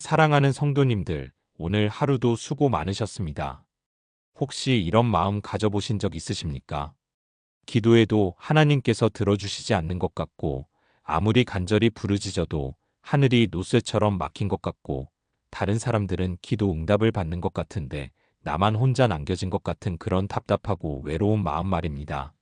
사랑하는 성도님들, 오늘 하루도 수고 많으셨습니다. 혹시 이런 마음 가져보신 적 있으십니까? 기도해도 하나님께서 들어주시지 않는 것 같고, 아무리 간절히 부르짖어도 하늘이 노쇠처럼 막힌 것 같고, 다른 사람들은 기도 응답을 받는 것 같은데, 나만 혼자 남겨진 것 같은 그런 답답하고 외로운 마음 말입니다.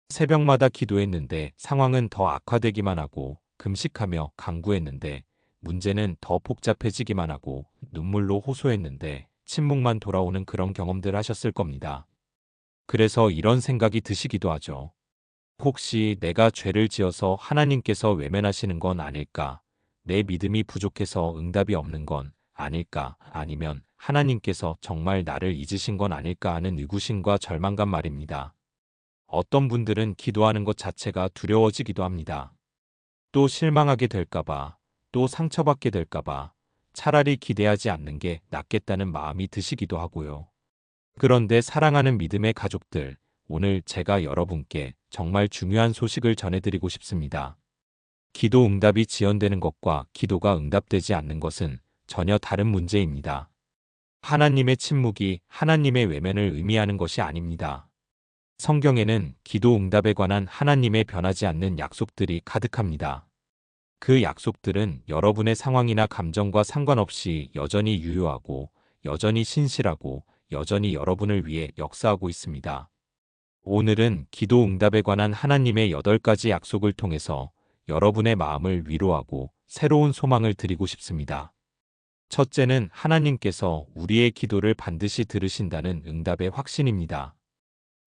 새벽마다 기도했는데 상황은 더 악화되기만 하고, 금식하며 간구했는데, 문제는 더 복잡해지기만 하고 눈물로 호소했는데 침묵만 돌아오는 그런 경험들 하셨을 겁니다. 그래서 이런 생각이 드시기도 하죠. 혹시 내가 죄를 지어서 하나님께서 외면하시는 건 아닐까? 내 믿음이 부족해서 응답이 없는 건 아닐까? 아니면 하나님께서 정말 나를 잊으신 건 아닐까 하는 의구심과 절망감 말입니다. 어떤 분들은 기도하는 것 자체가 두려워지기도 합니다. 또 실망하게 될까봐, 또 상처받게 될까봐 차라리 기대하지 않는 게 낫겠다는 마음이 드시기도 하고요. 그런데 사랑하는 믿음의 가족들, 오늘 제가 여러분께 정말 중요한 소식을 전해드리고 싶습니다. 기도 응답이 지연되는 것과 기도가 응답되지 않는 것은 전혀 다른 문제입니다. 하나님의 침묵이 하나님의 외면을 의미하는 것이 아닙니다. 성경에는 기도 응답에 관한 하나님의 변하지 않는 약속들이 가득합니다. 그 약속들은 여러분의 상황이나 감정과 상관없이 여전히 유효하고, 여전히 신실하고, 여전히 여러분을 위해 역사하고 있습니다. 오늘은 기도 응답에 관한 하나님의 8가지 약속을 통해서 여러분의 마음을 위로하고 새로운 소망을 드리고 싶습니다. 첫째는 하나님께서 우리의 기도를 반드시 들으신다는 응답의 확신입니다.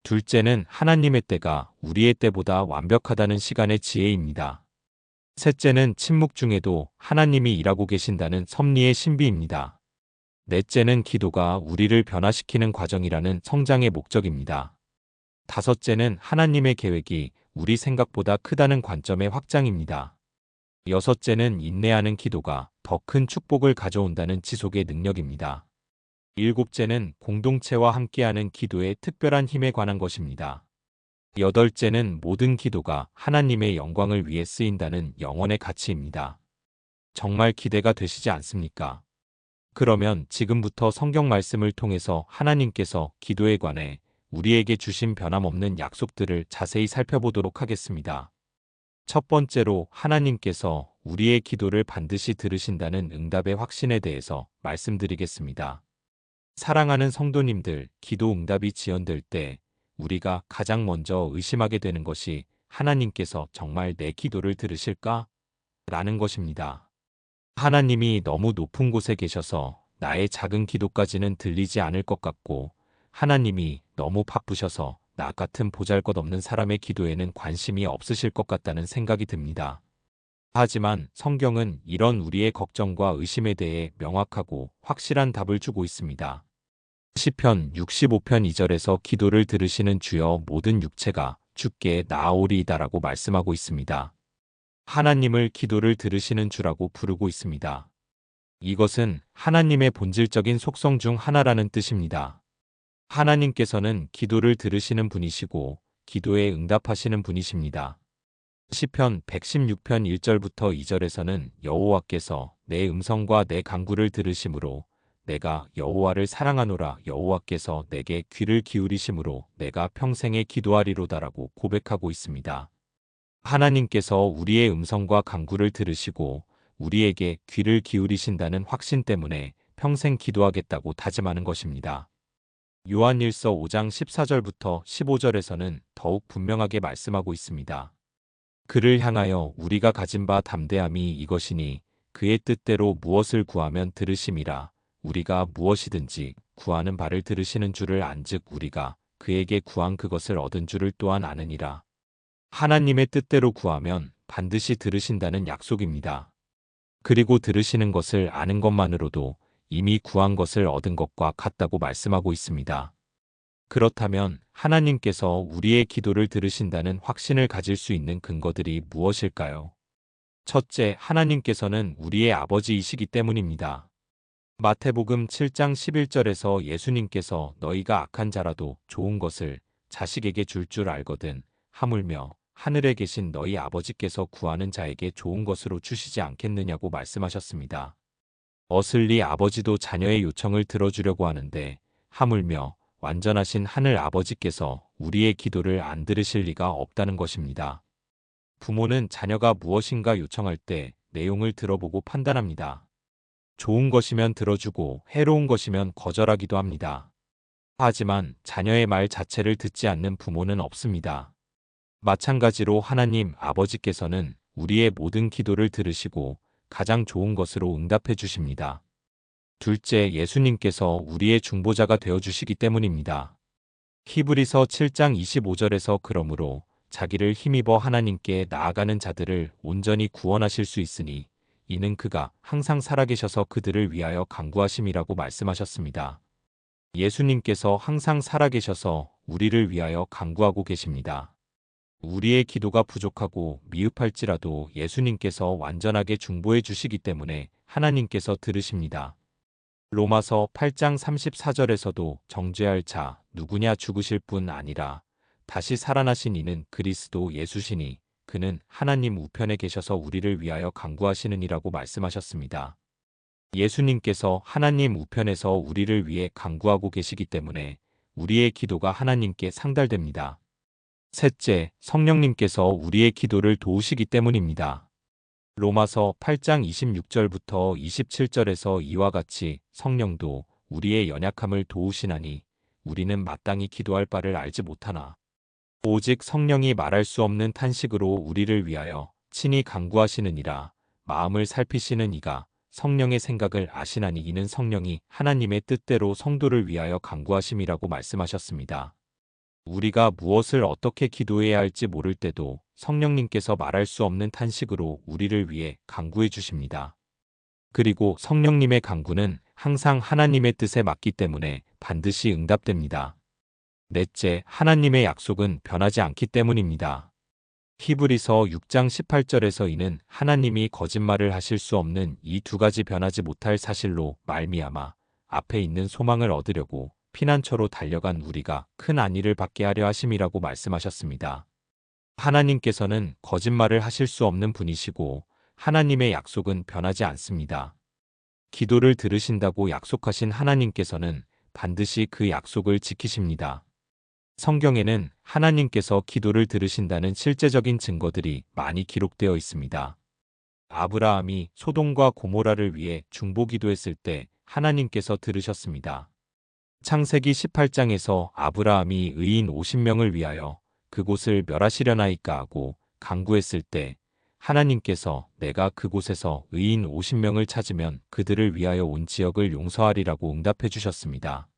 둘째는 하나님의 때가 우리의 때보다 완벽하다는 시간의 지혜입니다. 셋째는 침묵 중에도 하나님이 일하고 계신다는 섭리의 신비입니다. 넷째는 기도가 우리를 변화시키는 과정이라는 성장의 목적입니다. 다섯째는 하나님의 계획이 우리 생각보다 크다는 관점의 확장입니다. 여섯째는 인내하는 기도가 더 큰 축복을 가져온다는 지속의 능력입니다. 일곱째는 공동체와 함께하는 기도의 특별한 힘에 관한 것입니다. 여덟째는 모든 기도가 하나님의 영광을 위해 쓰인다는 영원의 가치입니다. 정말 기대가 되시지 않습니까? 그러면 지금부터 성경 말씀을 통해서 하나님께서 기도에 관해 우리에게 주신 변함없는 약속들을 자세히 살펴보도록 하겠습니다. 첫 번째로 하나님께서 우리의 기도를 반드시 들으신다는 응답의 확신에 대해서 말씀드리겠습니다. 사랑하는 성도님들, 기도 응답이 지연될 때 우리가 가장 먼저 의심하게 되는 것이 하나님께서 정말 내 기도를 들으실까? 라는 것입니다. 하나님이 너무 높은 곳에 계셔서 나의 작은 기도까지는 들리지 않을 것 같고, 하나님이 너무 바쁘셔서 나 같은 보잘것없는 사람의 기도에는 관심이 없으실 것 같다는 생각이 듭니다. 하지만 성경은 이런 우리의 걱정과 의심에 대해 명확하고 확실한 답을 주고 있습니다. 시편 65편 2절에서 기도를 들으시는 주여 모든 육체가 주께 나아오리이다라고 말씀하고 있습니다. 하나님을 기도를 들으시는 주라고 부르고 있습니다. 이것은 하나님의 본질적인 속성 중 하나라는 뜻입니다. 하나님께서는 기도를 들으시는 분이시고 기도에 응답하시는 분이십니다. 시편 116편 1절부터 2절에서는 여호와께서 내 음성과 내 간구를 들으심으로 내가 여호와를 사랑하노라 여호와께서 내게 귀를 기울이심으로 내가 평생에 기도하리로다라고 고백하고 있습니다. 하나님께서 우리의 음성과 간구를 들으시고 우리에게 귀를 기울이신다는 확신 때문에 평생 기도하겠다고 다짐하는 것입니다. 요한일서 5장 14절부터 15절에서는 더욱 분명하게 말씀하고 있습니다. 그를 향하여 우리가 가진 바 담대함이 이것이니 그의 뜻대로 무엇을 구하면 들으심이라. 우리가 무엇이든지 구하는 바를 들으시는 줄을 안즉 우리가 그에게 구한 그것을 얻은 줄을 또한 아느니라. 하나님의 뜻대로 구하면 반드시 들으신다는 약속입니다. 그리고 들으시는 것을 아는 것만으로도 이미 구한 것을 얻은 것과 같다고 말씀하고 있습니다. 그렇다면 하나님께서 우리의 기도를 들으신다는 확신을 가질 수 있는 근거들이 무엇일까요? 첫째, 하나님께서는 우리의 아버지이시기 때문입니다. 마태복음 7장 11절에서 예수님께서 너희가 악한 자라도 좋은 것을 자식에게 줄 줄 알거든 하물며 하늘에 계신 너희 아버지께서 구하는 자에게 좋은 것으로 주시지 않겠느냐고 말씀하셨습니다. 어슬리 아버지도 자녀의 요청을 들어주려고 하는데 하물며 완전하신 하늘 아버지께서 우리의 기도를 안 들으실 리가 없다는 것입니다. 부모는 자녀가 무엇인가 요청할 때 내용을 들어보고 판단합니다. 좋은 것이면 들어주고 해로운 것이면 거절하기도 합니다. 하지만 자녀의 말 자체를 듣지 않는 부모는 없습니다. 마찬가지로 하나님 아버지께서는 우리의 모든 기도를 들으시고 가장 좋은 것으로 응답해 주십니다. 둘째, 예수님께서 우리의 중보자가 되어 주시기 때문입니다. 히브리서 7장 25절에서 그러므로 자기를 힘입어 하나님께 나아가는 자들을 온전히 구원하실 수 있으니 이는 그가 항상 살아계셔서 그들을 위하여 간구하심이라고 말씀하셨습니다. 예수님께서 항상 살아계셔서 우리를 위하여 간구하고 계십니다. 우리의 기도가 부족하고 미흡할지라도 예수님께서 완전하게 중보해 주시기 때문에 하나님께서 들으십니다. 로마서 8장 34절에서도 정죄할 자 누구냐 죽으실 뿐 아니라 다시 살아나신 이는 그리스도 예수시니 그는 하나님 우편에 계셔서 우리를 위하여 간구하시느니라고 말씀하셨습니다. 예수님께서 하나님 우편에서 우리를 위해 간구하고 계시기 때문에 우리의 기도가 하나님께 상달됩니다. 셋째, 성령님께서 우리의 기도를 도우시기 때문입니다. 로마서 8장 26절부터 27절에서 이와 같이 성령도 우리의 연약함을 도우시나니 우리는 마땅히 기도할 바를 알지 못하나 오직 성령이 말할 수 없는 탄식으로 우리를 위하여 친히 간구하시느니라. 마음을 살피시는 이가 성령의 생각을 아시나니 이는 성령이 하나님의 뜻대로 성도를 위하여 간구하심이라고 말씀하셨습니다. 우리가 무엇을 어떻게 기도해야 할지 모를 때도 성령님께서 말할 수 없는 탄식으로 우리를 위해 간구해 주십니다. 그리고 성령님의 간구는 항상 하나님의 뜻에 맞기 때문에 반드시 응답됩니다. 넷째, 하나님의 약속은 변하지 않기 때문입니다. 히브리서 6장 18절에서 이는 하나님이 거짓말을 하실 수 없는 이 두 가지 변하지 못할 사실로 말미암아 앞에 있는 소망을 얻으려고 피난처로 달려간 우리가 큰 안위를 받게 하려 하심이라고 말씀하셨습니다. 하나님께서는 거짓말을 하실 수 없는 분이시고 하나님의 약속은 변하지 않습니다. 기도를 들으신다고 약속하신 하나님께서는 반드시 그 약속을 지키십니다. 성경에는 하나님께서 기도를 들으신다는 실제적인 증거들이 많이 기록되어 있습니다. 아브라함이 소돔과 고모라를 위해 중보기도했을 때 하나님께서 들으셨습니다. 창세기 18장에서 아브라함이 의인 50명을 위하여 그곳을 멸하시려나이까 하고 간구했을 때 하나님께서 내가 그곳에서 의인 50명을 찾으면 그들을 위하여 온 지역을 용서하리라고 응답해 주셨습니다.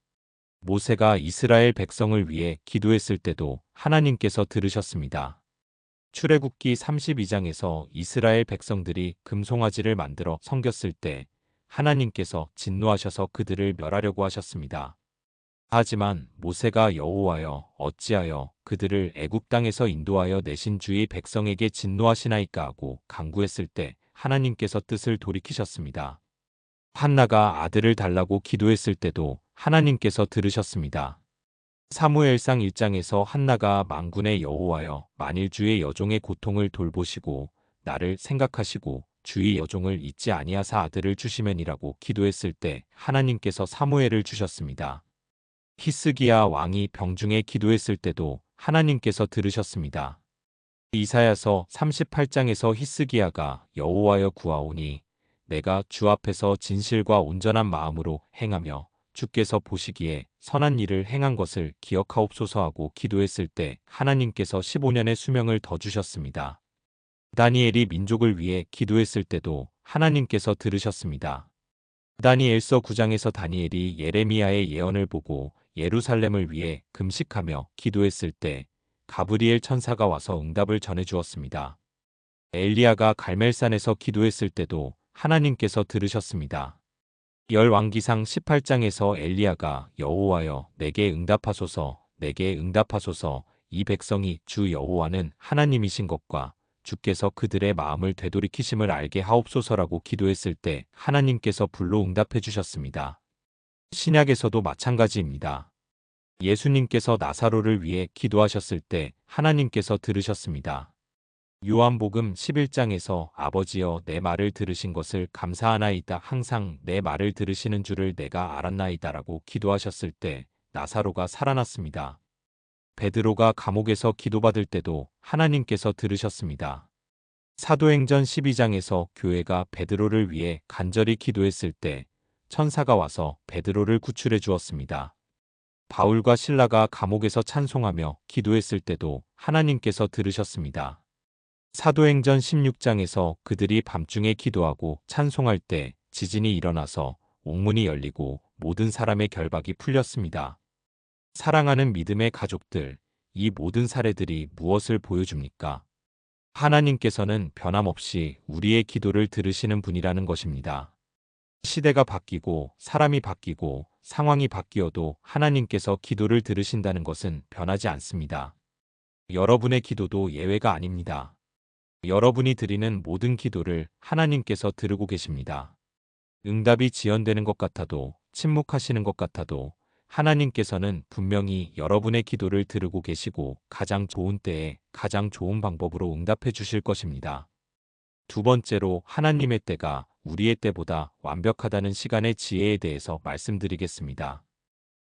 모세가 이스라엘 백성을 위해 기도했을 때도 하나님께서 들으셨습니다. 출애굽기 32장에서 이스라엘 백성들이 금송아지를 만들어 섬겼을 때 하나님께서 진노하셔서 그들을 멸하려고 하셨습니다. 하지만 모세가 여호와여 어찌하여 그들을 애굽 땅에서 인도하여 내신 주의 백성에게 진노하시나이까 하고 간구했을 때 하나님께서 뜻을 돌이키셨습니다. 한나가 아들을 달라고 기도했을 때도 하나님께서 들으셨습니다. 사무엘상 1장에서 한나가 만군의 여호와여 만일 주의 여종의 고통을 돌보시고 나를 생각하시고 주의 여종을 잊지 아니하사 아들을 주시면이라고 기도했을 때 하나님께서 사무엘을 주셨습니다. 히스기야 왕이 병중에 기도했을 때도 하나님께서 들으셨습니다. 이사야서 38장에서 히스기야가 여호와여 구하오니 내가 주 앞에서 진실과 온전한 마음으로 행하며 주께서 보시기에 선한 일을 행한 것을 기억하옵소서 하고 기도했을 때 하나님께서 15년의 수명을 더 주셨습니다. 다니엘이 민족을 위해 기도했을 때도 하나님께서 들으셨습니다. 다니엘서 9장에서 다니엘이 예레미야의 예언을 보고 예루살렘을 위해 금식하며 기도했을 때 가브리엘 천사가 와서 응답을 전해 주었습니다. 엘리야가 갈멜산에서 기도했을 때도 하나님께서 들으셨습니다. 열왕기상 18장에서 엘리야가 여호와여 내게 응답하소서 내게 응답하소서 이 백성이 주 여호와는 하나님이신 것과 주께서 그들의 마음을 되돌이키심을 알게 하옵소서라고 기도했을 때 하나님께서 불로 응답해 주셨습니다. 신약에서도 마찬가지입니다. 예수님께서 나사로를 위해 기도하셨을 때 하나님께서 들으셨습니다. 요한복음 11장에서 아버지여 내 말을 들으신 것을 감사하나이다. 항상 내 말을 들으시는 줄을 내가 알았나이다라고 기도하셨을 때 나사로가 살아났습니다. 베드로가 감옥에서 기도받을 때도 하나님께서 들으셨습니다. 사도행전 12장에서 교회가 베드로를 위해 간절히 기도했을 때 천사가 와서 베드로를 구출해 주었습니다. 바울과 실라가 감옥에서 찬송하며 기도했을 때도 하나님께서 들으셨습니다. 사도행전 16장에서 그들이 밤중에 기도하고 찬송할 때 지진이 일어나서 옥문이 열리고 모든 사람의 결박이 풀렸습니다. 사랑하는 믿음의 가족들, 이 모든 사례들이 무엇을 보여줍니까? 하나님께서는 변함없이 우리의 기도를 들으시는 분이라는 것입니다. 시대가 바뀌고 사람이 바뀌고 상황이 바뀌어도 하나님께서 기도를 들으신다는 것은 변하지 않습니다. 여러분의 기도도 예외가 아닙니다. 여러분이 드리는 모든 기도를 하나님께서 들으고 계십니다. 응답이 지연되는 것 같아도 침묵하시는 것 같아도 하나님께서는 분명히 여러분의 기도를 들으고 계시고 가장 좋은 때에 가장 좋은 방법으로 응답해 주실 것입니다. 두 번째로 하나님의 때가 우리의 때보다 완벽하다는 시간의 지혜에 대해서 말씀드리겠습니다.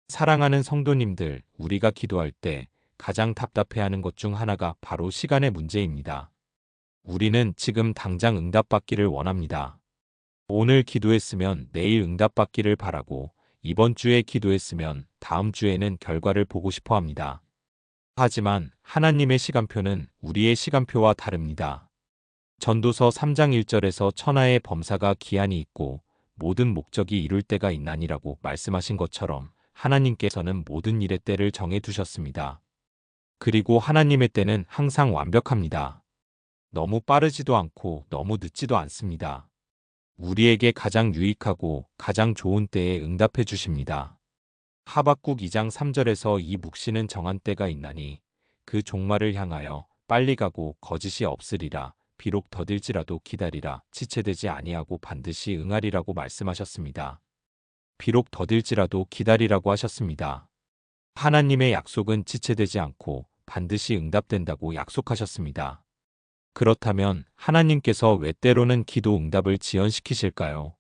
사랑하는 성도님들, 우리가 기도할 때 가장 답답해하는 것 중 하나가 바로 시간의 문제입니다. 우리는 지금 당장 응답받기를 원합니다. 오늘 기도했으면 내일 응답받기를 바라고 이번 주에 기도했으면 다음 주에는 결과를 보고 싶어 합니다. 하지만 하나님의 시간표는 우리의 시간표와 다릅니다. 전도서 3장 1절에서 천하의 범사가 기한이 있고 모든 목적이 이룰 때가 있나니라고 말씀하신 것처럼 하나님께서는 모든 일의 때를 정해 두셨습니다. 그리고 하나님의 때는 항상 완벽합니다. 너무 빠르지도 않고 너무 늦지도 않습니다. 우리에게 가장 유익하고 가장 좋은 때에 응답해 주십니다. 하박국 2장 3절에서 이 묵시는 정한 때가 있나니 그 종말을 향하여 빨리 가고 거짓이 없으리라. 비록 더딜지라도 기다리라. 지체되지 아니하고 반드시 응하리라고 말씀하셨습니다. 비록 더딜지라도 기다리라고 하셨습니다. 하나님의 약속은 지체되지 않고 반드시 응답된다고 약속하셨습니다. 그렇다면 하나님께서 왜 때로는 기도 응답을 지연시키실까요?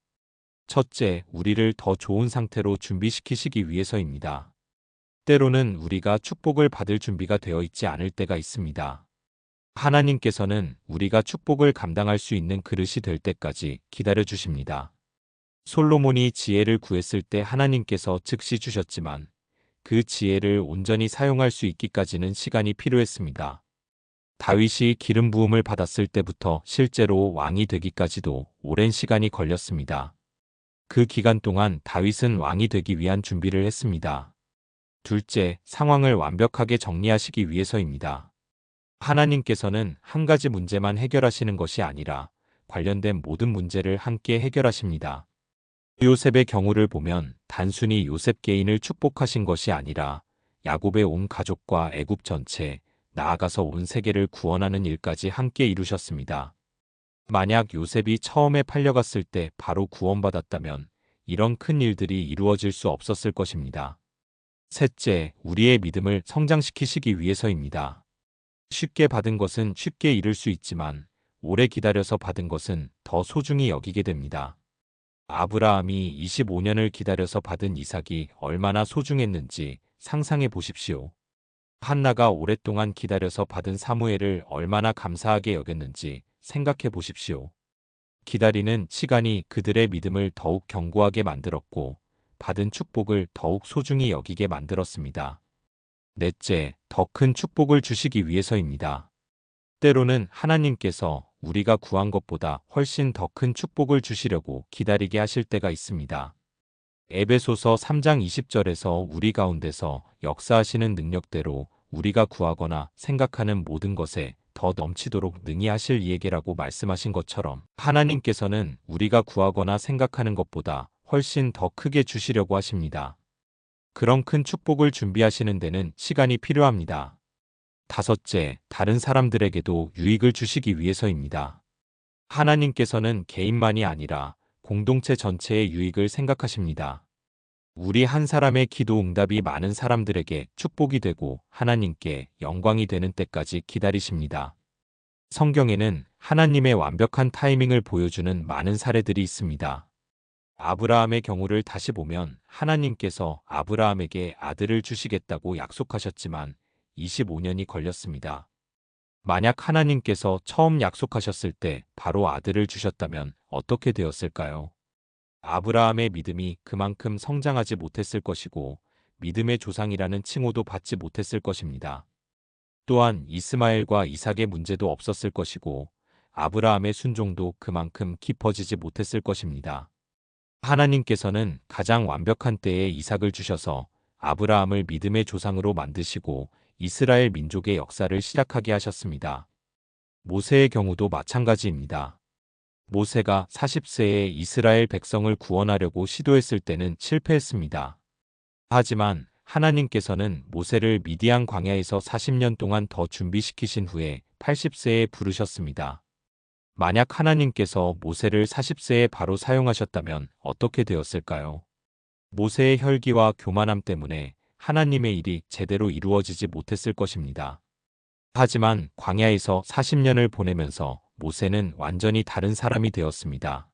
첫째, 우리를 더 좋은 상태로 준비시키시기 위해서입니다. 때로는 우리가 축복을 받을 준비가 되어 있지 않을 때가 있습니다. 하나님께서는 우리가 축복을 감당할 수 있는 그릇이 될 때까지 기다려 주십니다. 솔로몬이 지혜를 구했을 때 하나님께서 즉시 주셨지만 그 지혜를 온전히 사용할 수 있기까지는 시간이 필요했습니다. 다윗이 기름 부음을 받았을 때부터 실제로 왕이 되기까지도 오랜 시간이 걸렸습니다. 그 기간 동안 다윗은 왕이 되기 위한 준비를 했습니다. 둘째, 상황을 완벽하게 정리하시기 위해서입니다. 하나님께서는 한 가지 문제만 해결하시는 것이 아니라 관련된 모든 문제를 함께 해결하십니다. 요셉의 경우를 보면 단순히 요셉 개인을 축복하신 것이 아니라 야곱의 온 가족과 애굽 전체, 나아가서 온 세계를 구원하는 일까지 함께 이루셨습니다. 만약 요셉이 처음에 팔려갔을 때 바로 구원받았다면 이런 큰 일들이 이루어질 수 없었을 것입니다. 셋째, 우리의 믿음을 성장시키시기 위해서입니다. 쉽게 받은 것은 쉽게 잃을 수 있지만 오래 기다려서 받은 것은 더 소중히 여기게 됩니다. 아브라함이 25년을 기다려서 받은 이삭이 얼마나 소중했는지 상상해 보십시오. 한나가 오랫동안 기다려서 받은 사무엘을 얼마나 감사하게 여겼는지 생각해 보십시오. 기다리는 시간이 그들의 믿음을 더욱 견고하게 만들었고 받은 축복을 더욱 소중히 여기게 만들었습니다. 넷째, 더 큰 축복을 주시기 위해서입니다. 때로는 하나님께서 우리가 구한 것보다 훨씬 더 큰 축복을 주시려고 기다리게 하실 때가 있습니다. 에베소서 3장 20절에서 우리 가운데서 역사하시는 능력대로 우리가 구하거나 생각하는 모든 것에 더 넘치도록 능히 하실 이에게라고 말씀하신 것처럼 하나님께서는 우리가 구하거나 생각하는 것보다 훨씬 더 크게 주시려고 하십니다. 그런 큰 축복을 준비하시는 데는 시간이 필요합니다. 다섯째, 다른 사람들에게도 유익을 주시기 위해서입니다. 하나님께서는 개인만이 아니라 공동체 전체의 유익을 생각하십니다. 우리 한 사람의 기도 응답이 많은 사람들에게 축복이 되고 하나님께 영광이 되는 때까지 기다리십니다. 성경에는 하나님의 완벽한 타이밍을 보여주는 많은 사례들이 있습니다. 아브라함의 경우를 다시 보면 하나님께서 아브라함에게 아들을 주시겠다고 약속하셨지만 25년이 걸렸습니다. 만약 하나님께서 처음 약속하셨을 때 바로 아들을 주셨다면 어떻게 되었을까요? 아브라함의 믿음이 그만큼 성장하지 못했을 것이고 믿음의 조상이라는 칭호도 받지 못했을 것입니다. 또한 이스마엘과 이삭의 문제도 없었을 것이고 아브라함의 순종도 그만큼 깊어지지 못했을 것입니다. 하나님께서는 가장 완벽한 때에 이삭을 주셔서 아브라함을 믿음의 조상으로 만드시고 이스라엘 민족의 역사를 시작하게 하셨습니다. 모세의 경우도 마찬가지입니다. 모세가 40세에 이스라엘 백성을 구원하려고 시도했을 때는 실패했습니다. 하지만 하나님께서는 모세를 미디안 광야에서 40년 동안 더 준비시키신 후에 80세에 부르셨습니다. 만약 하나님께서 모세를 40세에 바로 사용하셨다면 어떻게 되었을까요? 모세의 혈기와 교만함 때문에 하나님의 일이 제대로 이루어지지 못했을 것입니다. 하지만 광야에서 40년을 보내면서 모세는 완전히 다른 사람이 되었습니다.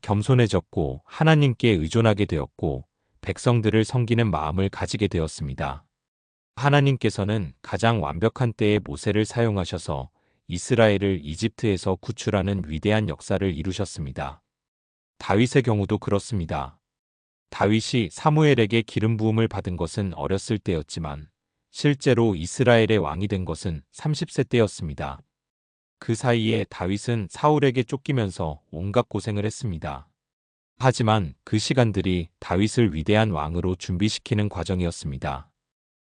겸손해졌고 하나님께 의존하게 되었고 백성들을 섬기는 마음을 가지게 되었습니다. 하나님께서는 가장 완벽한 때에 모세를 사용하셔서 이스라엘을 이집트에서 구출하는 위대한 역사를 이루셨습니다. 다윗의 경우도 그렇습니다. 다윗이 사무엘에게 기름 부음을 받은 것은 어렸을 때였지만 실제로 이스라엘의 왕이 된 것은 30세 때였습니다. 그 사이에 다윗은 사울에게 쫓기면서 온갖 고생을 했습니다. 하지만 그 시간들이 다윗을 위대한 왕으로 준비시키는 과정이었습니다.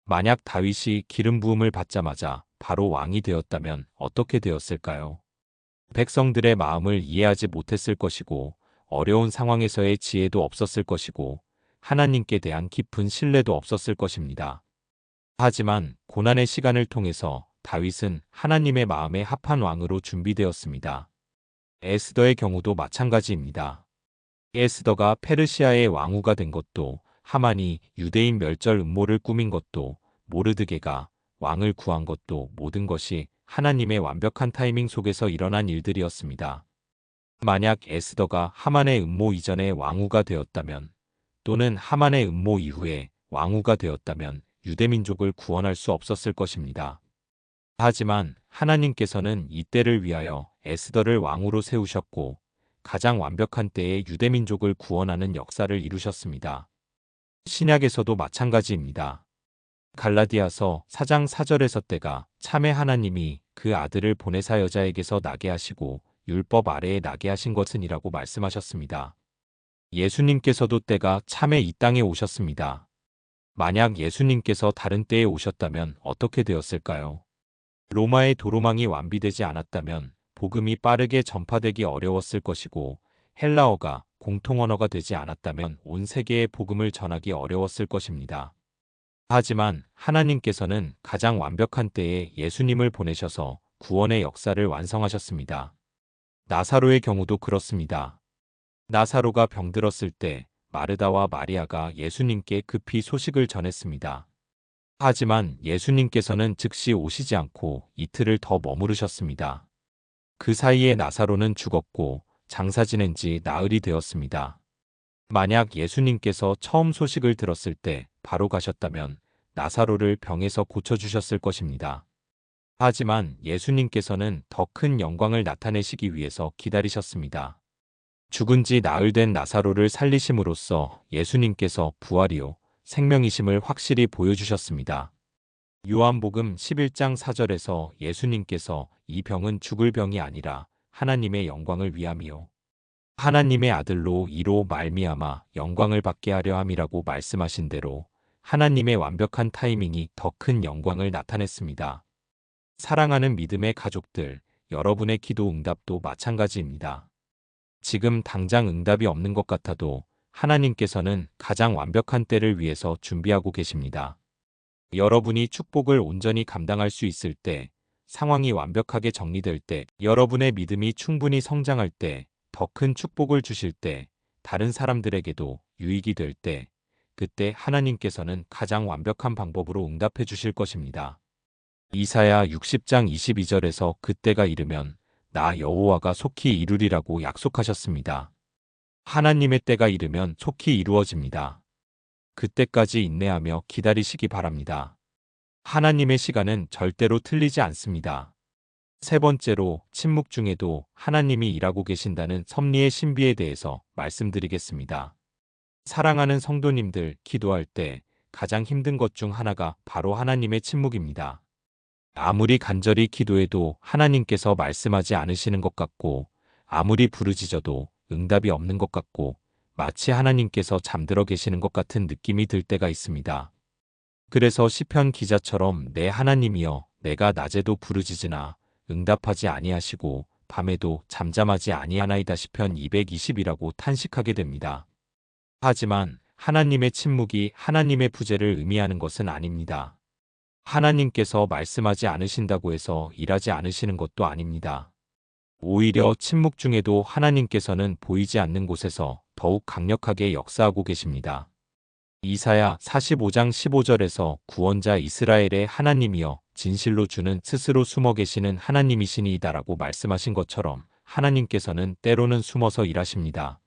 만약 다윗이 기름 부음을 받자마자 바로 왕이 되었다면 어떻게 되었을까요? 백성들의 마음을 이해하지 못했을 것이고 어려운 상황에서의 지혜도 없었을 것이고 하나님께 대한 깊은 신뢰도 없었을 것입니다. 하지만 고난의 시간을 통해서 다윗은 하나님의 마음에 합한 왕으로 준비되었습니다. 에스더의 경우도 마찬가지입니다. 에스더가 페르시아의 왕후가 된 것도 하만이 유대인 멸절 음모를 꾸민 것도 모르드게가 왕을 구한 것도 모든 것이 하나님의 완벽한 타이밍 속에서 일어난 일들이었습니다. 만약 에스더가 하만의 음모 이전에 왕후가 되었다면 또는 하만의 음모 이후에 왕후가 되었다면 유대민족을 구원할 수 없었을 것입니다. 하지만 하나님께서는 이때를 위하여 에스더를 왕으로 세우셨고 가장 완벽한 때에 유대민족을 구원하는 역사를 이루셨습니다. 신약에서도 마찬가지입니다. 갈라디아서 4장 4절에서 때가 참에 하나님이 그 아들을 보내사 여자에게서 나게 하시고 율법 아래에 나게 하신 것은이라고 말씀하셨습니다. 예수님께서도 때가 참에 이 땅에 오셨습니다. 만약 예수님께서 다른 때에 오셨다면 어떻게 되었을까요? 로마의 도로망이 완비되지 않았다면 복음이 빠르게 전파되기 어려웠을 것이고 헬라어가 공통언어가 되지 않았다면 온 세계에 복음을 전하기 어려웠을 것입니다. 하지만 하나님께서는 가장 완벽한 때에 예수님을 보내셔서 구원의 역사를 완성하셨습니다. 나사로의 경우도 그렇습니다. 나사로가 병들었을 때 마르다와 마리아가 예수님께 급히 소식을 전했습니다. 하지만 예수님께서는 즉시 오시지 않고 이틀을 더 머무르셨습니다. 그 사이에 나사로는 죽었고 장사 지낸 지 나흘이 되었습니다. 만약 예수님께서 처음 소식을 들었을 때 바로 가셨다면 나사로를 병에서 고쳐주셨을 것입니다. 하지만 예수님께서는 더 큰 영광을 나타내시기 위해서 기다리셨습니다. 죽은 지 나흘 된 나사로를 살리심으로써 예수님께서 부활이요 생명이심을 확실히 보여주셨습니다. 요한복음 11장 4절에서 예수님께서 이 병은 죽을 병이 아니라 하나님의 영광을 위함이요 하나님의 아들로 이로 말미암아 영광을 받게 하려 함이라고 말씀하신 대로 하나님의 완벽한 타이밍이 더 큰 영광을 나타냈습니다. 사랑하는 믿음의 가족들, 여러분의 기도 응답도 마찬가지입니다. 지금 당장 응답이 없는 것 같아도 하나님께서는 가장 완벽한 때를 위해서 준비하고 계십니다. 여러분이 축복을 온전히 감당할 수 있을 때, 상황이 완벽하게 정리될 때, 여러분의 믿음이 충분히 성장할 때, 더 큰 축복을 주실 때, 다른 사람들에게도 유익이 될 때, 그때 하나님께서는 가장 완벽한 방법으로 응답해 주실 것입니다. 이사야 60장 22절에서 그때가 이르면 나 여호와가 속히 이루리라고 약속하셨습니다. 하나님의 때가 이르면 속히 이루어집니다. 그때까지 인내하며 기다리시기 바랍니다. 하나님의 시간은 절대로 틀리지 않습니다. 세 번째로 침묵 중에도 하나님이 일하고 계신다는 섭리의 신비에 대해서 말씀드리겠습니다. 사랑하는 성도님들, 기도할 때 가장 힘든 것 중 하나가 바로 하나님의 침묵입니다. 아무리 간절히 기도해도 하나님께서 말씀하지 않으시는 것 같고, 아무리 부르짖어도 응답이 없는 것 같고, 마치 하나님께서 잠들어 계시는 것 같은 느낌이 들 때가 있습니다. 그래서 시편 기자처럼 내 하나님이여 내가 낮에도 부르짖으나 응답하지 아니하시고 밤에도 잠잠하지 아니하나이다 시편 220이라고 탄식하게 됩니다. 하지만 하나님의 침묵이 하나님의 부재를 의미하는 것은 아닙니다. 하나님께서 말씀하지 않으신다고 해서 일하지 않으시는 것도 아닙니다. 오히려 침묵 중에도 하나님께서는 보이지 않는 곳에서 더욱 강력하게 역사하고 계십니다. 이사야 45장 15절에서 구원자 이스라엘의 하나님이여 진실로 주는 스스로 숨어 계시는 하나님이시니이다라고 말씀하신 것처럼 하나님께서는 때로는 숨어서 일하십니다.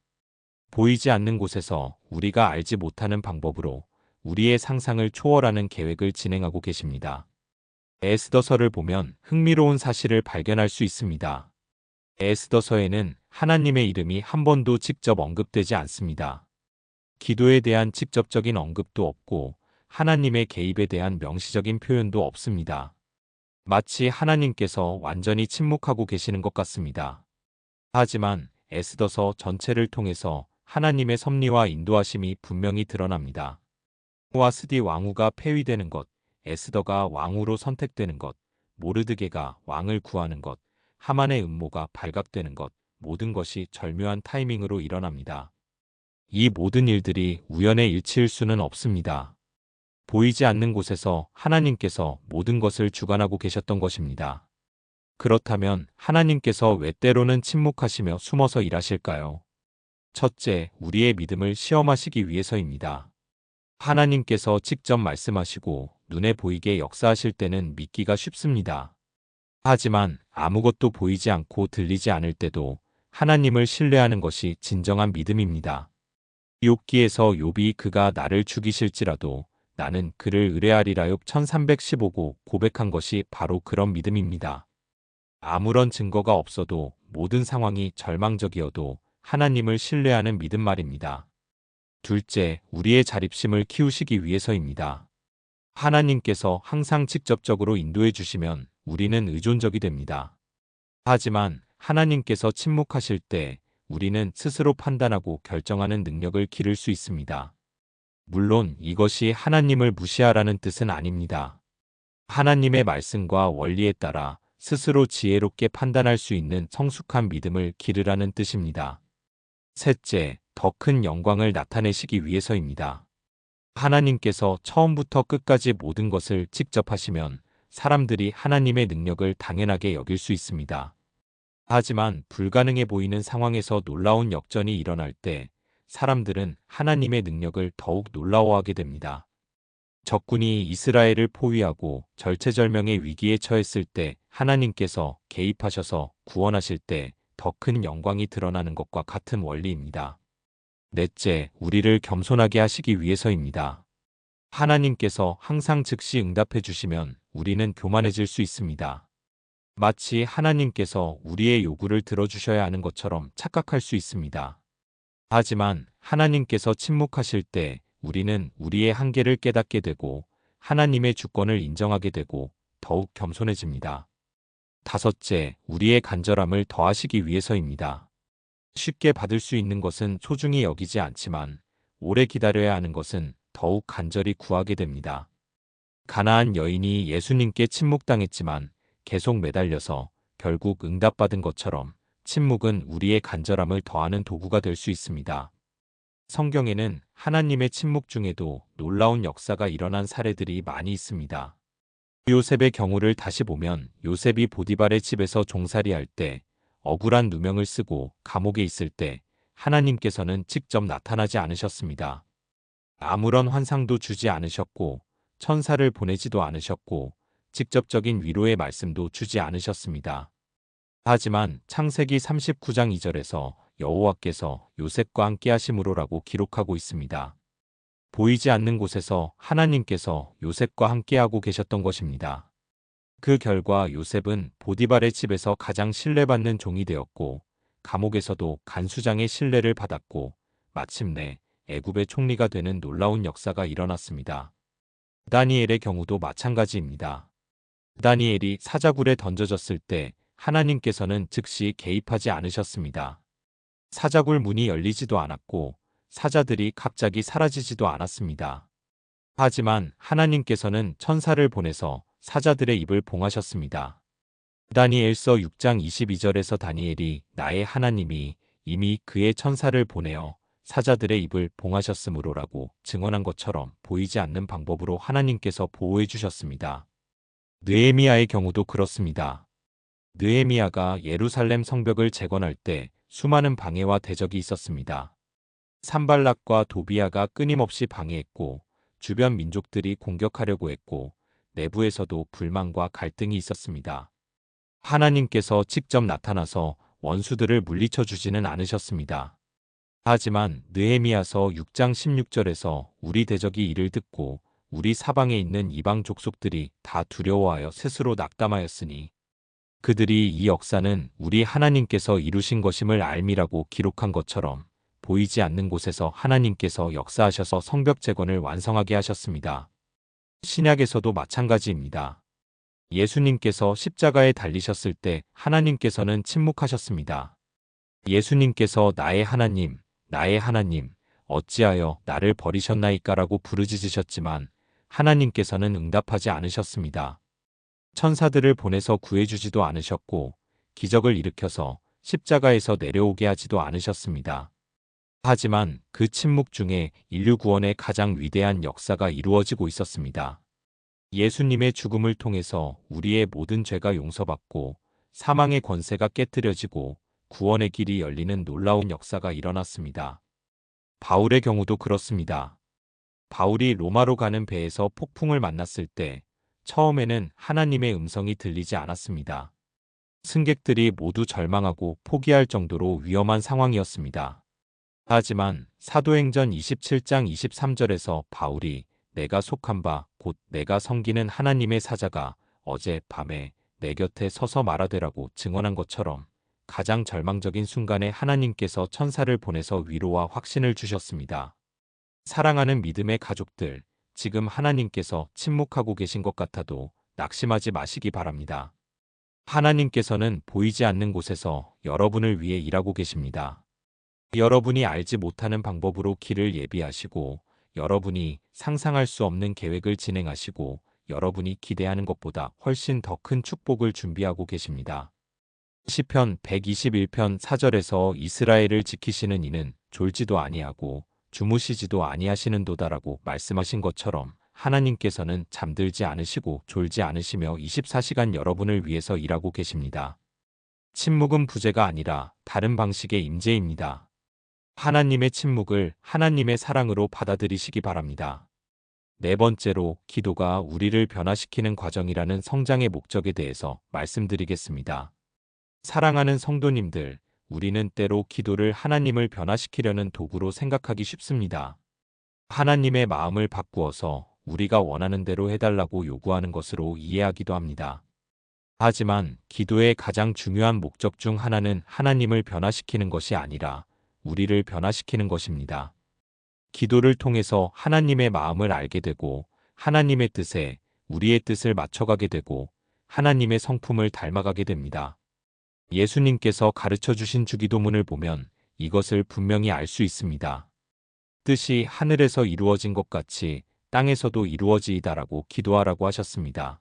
보이지 않는 곳에서 우리가 알지 못하는 방법으로 우리의 상상을 초월하는 계획을 진행하고 계십니다. 에스더서를 보면 흥미로운 사실을 발견할 수 있습니다. 에스더서에는 하나님의 이름이 한 번도 직접 언급되지 않습니다. 기도에 대한 직접적인 언급도 없고 하나님의 개입에 대한 명시적인 표현도 없습니다. 마치 하나님께서 완전히 침묵하고 계시는 것 같습니다. 하지만 에스더서 전체를 통해서 하나님의 섭리와 인도하심이 분명히 드러납니다. 와스디 왕후가 폐위되는 것, 에스더가 왕후로 선택되는 것, 모르드게가 왕을 구하는 것, 하만의 음모가 발각되는 것, 모든 것이 절묘한 타이밍으로 일어납니다. 이 모든 일들이 우연의 일치일 수는 없습니다. 보이지 않는 곳에서 하나님께서 모든 것을 주관하고 계셨던 것입니다. 그렇다면 하나님께서 왜 때로는 침묵하시며 숨어서 일하실까요? 첫째, 우리의 믿음을 시험하시기 위해서입니다. 하나님께서 직접 말씀하시고 눈에 보이게 역사하실 때는 믿기가 쉽습니다. 하지만 아무것도 보이지 않고 들리지 않을 때도 하나님을 신뢰하는 것이 진정한 믿음입니다. 욥기에서 욥이 그가 나를 죽이실지라도 나는 그를 의뢰하리라 욥 1315고 고백한 것이 바로 그런 믿음입니다. 아무런 증거가 없어도 모든 상황이 절망적이어도 하나님을 신뢰하는 믿음 말입니다. 둘째, 우리의 자립심을 키우시기 위해서입니다. 하나님께서 항상 직접적으로 인도해 주시면 우리는 의존적이 됩니다. 하지만 하나님께서 침묵하실 때 우리는 스스로 판단하고 결정하는 능력을 기를 수 있습니다. 물론 이것이 하나님을 무시하라는 뜻은 아닙니다. 하나님의 말씀과 원리에 따라 스스로 지혜롭게 판단할 수 있는 성숙한 믿음을 기르라는 뜻입니다. 셋째, 더 큰 영광을 나타내시기 위해서입니다. 하나님께서 처음부터 끝까지 모든 것을 직접 하시면 사람들이 하나님의 능력을 당연하게 여길 수 있습니다. 하지만 불가능해 보이는 상황에서 놀라운 역전이 일어날 때 사람들은 하나님의 능력을 더욱 놀라워하게 됩니다. 적군이 이스라엘을 포위하고 절체절명의 위기에 처했을 때 하나님께서 개입하셔서 구원하실 때 더 큰 영광이 드러나는 것과 같은 원리입니다. 넷째, 우리를 겸손하게 하시기 위해서입니다. 하나님께서 항상 즉시 응답해 주시면 우리는 교만해질 수 있습니다. 마치 하나님께서 우리의 요구를 들어주셔야 하는 것처럼 착각할 수 있습니다. 하지만 하나님께서 침묵하실 때 우리는 우리의 한계를 깨닫게 되고 하나님의 주권을 인정하게 되고 더욱 겸손해집니다. 다섯째, 우리의 간절함을 더하시기 위해서입니다. 쉽게 받을 수 있는 것은 소중히 여기지 않지만 오래 기다려야 하는 것은 더욱 간절히 구하게 됩니다. 가나안 여인이 예수님께 침묵당했지만 계속 매달려서 결국 응답받은 것처럼 침묵은 우리의 간절함을 더하는 도구가 될 수 있습니다. 성경에는 하나님의 침묵 중에도 놀라운 역사가 일어난 사례들이 많이 있습니다. 요셉의 경우를 다시 보면 요셉이 보디발의 집에서 종살이할 때 억울한 누명을 쓰고 감옥에 있을 때 하나님께서는 직접 나타나지 않으셨습니다. 아무런 환상도 주지 않으셨고 천사를 보내지도 않으셨고 직접적인 위로의 말씀도 주지 않으셨습니다. 하지만 창세기 39장 2절에서 여호와께서 요셉과 함께 하심으로라고 기록하고 있습니다. 보이지 않는 곳에서 하나님께서 요셉과 함께하고 계셨던 것입니다. 그 결과 요셉은 보디발의 집에서 가장 신뢰받는 종이 되었고 감옥에서도 간수장의 신뢰를 받았고 마침내 애굽의 총리가 되는 놀라운 역사가 일어났습니다. 다니엘의 경우도 마찬가지입니다. 다니엘이 사자굴에 던져졌을 때 하나님께서는 즉시 개입하지 않으셨습니다. 사자굴 문이 열리지도 않았고 사자들이 갑자기 사라지지도 않았습니다. 하지만 하나님께서는 천사를 보내서 사자들의 입을 봉하셨습니다. 다니엘서 6장 22절에서 다니엘이 나의 하나님이 이미 그의 천사를 보내어 사자들의 입을 봉하셨으므로라고 증언한 것처럼 보이지 않는 방법으로 하나님께서 보호해 주셨습니다. 느헤미야의 경우도 그렇습니다. 느헤미야가 예루살렘 성벽을 재건할 때 수많은 방해와 대적이 있었습니다. 산발락과 도비야가 끊임없이 방해했고 주변 민족들이 공격하려고 했고 내부에서도 불만과 갈등이 있었습니다. 하나님께서 직접 나타나서 원수들을 물리쳐 주지는 않으셨습니다. 하지만 느헤미야서 6장 16절에서 우리 대적이 이를 듣고 우리 사방에 있는 이방 족속들이 다 두려워하여 스스로 낙담하였으니 그들이 이 역사는 우리 하나님께서 이루신 것임을 알미라고 기록한 것처럼 보이지 않는 곳에서 하나님께서 역사하셔서 성벽 재건을 완성하게 하셨습니다. 신약에서도 마찬가지입니다. 예수님께서 십자가에 달리셨을 때 하나님께서는 침묵하셨습니다. 예수님께서 나의 하나님, 나의 하나님, 어찌하여 나를 버리셨나이까라고 부르짖으셨지만 하나님께서는 응답하지 않으셨습니다. 천사들을 보내서 구해주지도 않으셨고 기적을 일으켜서 십자가에서 내려오게 하지도 않으셨습니다. 하지만 그 침묵 중에 인류 구원의 가장 위대한 역사가 이루어지고 있었습니다. 예수님의 죽음을 통해서 우리의 모든 죄가 용서받고 사망의 권세가 깨트려지고 구원의 길이 열리는 놀라운 역사가 일어났습니다. 바울의 경우도 그렇습니다. 바울이 로마로 가는 배에서 폭풍을 만났을 때 처음에는 하나님의 음성이 들리지 않았습니다. 승객들이 모두 절망하고 포기할 정도로 위험한 상황이었습니다. 하지만 사도행전 27장 23절에서 바울이 내가 속한 바 곧 내가 섬기는 하나님의 사자가 어제 밤에 내 곁에 서서 말하되라고 증언한 것처럼 가장 절망적인 순간에 하나님께서 천사를 보내서 위로와 확신을 주셨습니다. 사랑하는 믿음의 가족들, 지금 하나님께서 침묵하고 계신 것 같아도 낙심하지 마시기 바랍니다. 하나님께서는 보이지 않는 곳에서 여러분을 위해 일하고 계십니다. 여러분이 알지 못하는 방법으로 길을 예비하시고 여러분이 상상할 수 없는 계획을 진행하시고 여러분이 기대하는 것보다 훨씬 더 큰 축복을 준비하고 계십니다. 시편 121편 4절에서 이스라엘을 지키시는 이는 졸지도 아니하고 주무시지도 아니하시는도다라고 말씀하신 것처럼 하나님께서는 잠들지 않으시고 졸지 않으시며 24시간 여러분을 위해서 일하고 계십니다. 침묵은 부재가 아니라 다른 방식의 임재입니다. 하나님의 침묵을 하나님의 사랑으로 받아들이시기 바랍니다. 네 번째로 기도가 우리를 변화시키는 과정이라는 성장의 목적에 대해서 말씀드리겠습니다. 사랑하는 성도님들, 우리는 때로 기도를 하나님을 변화시키려는 도구로 생각하기 쉽습니다. 하나님의 마음을 바꾸어서 우리가 원하는 대로 해달라고 요구하는 것으로 이해하기도 합니다. 하지만 기도의 가장 중요한 목적 중 하나는 하나님을 변화시키는 것이 아니라 우리를 변화시키는 것입니다. 기도를 통해서 하나님의 마음을 알게 되고 하나님의 뜻에 우리의 뜻을 맞춰가게 되고 하나님의 성품을 닮아가게 됩니다. 예수님께서 가르쳐 주신 주기도문을 보면 이것을 분명히 알 수 있습니다. 뜻이 하늘에서 이루어진 것 같이 땅에서도 이루어지이다라고 기도하라고 하셨습니다.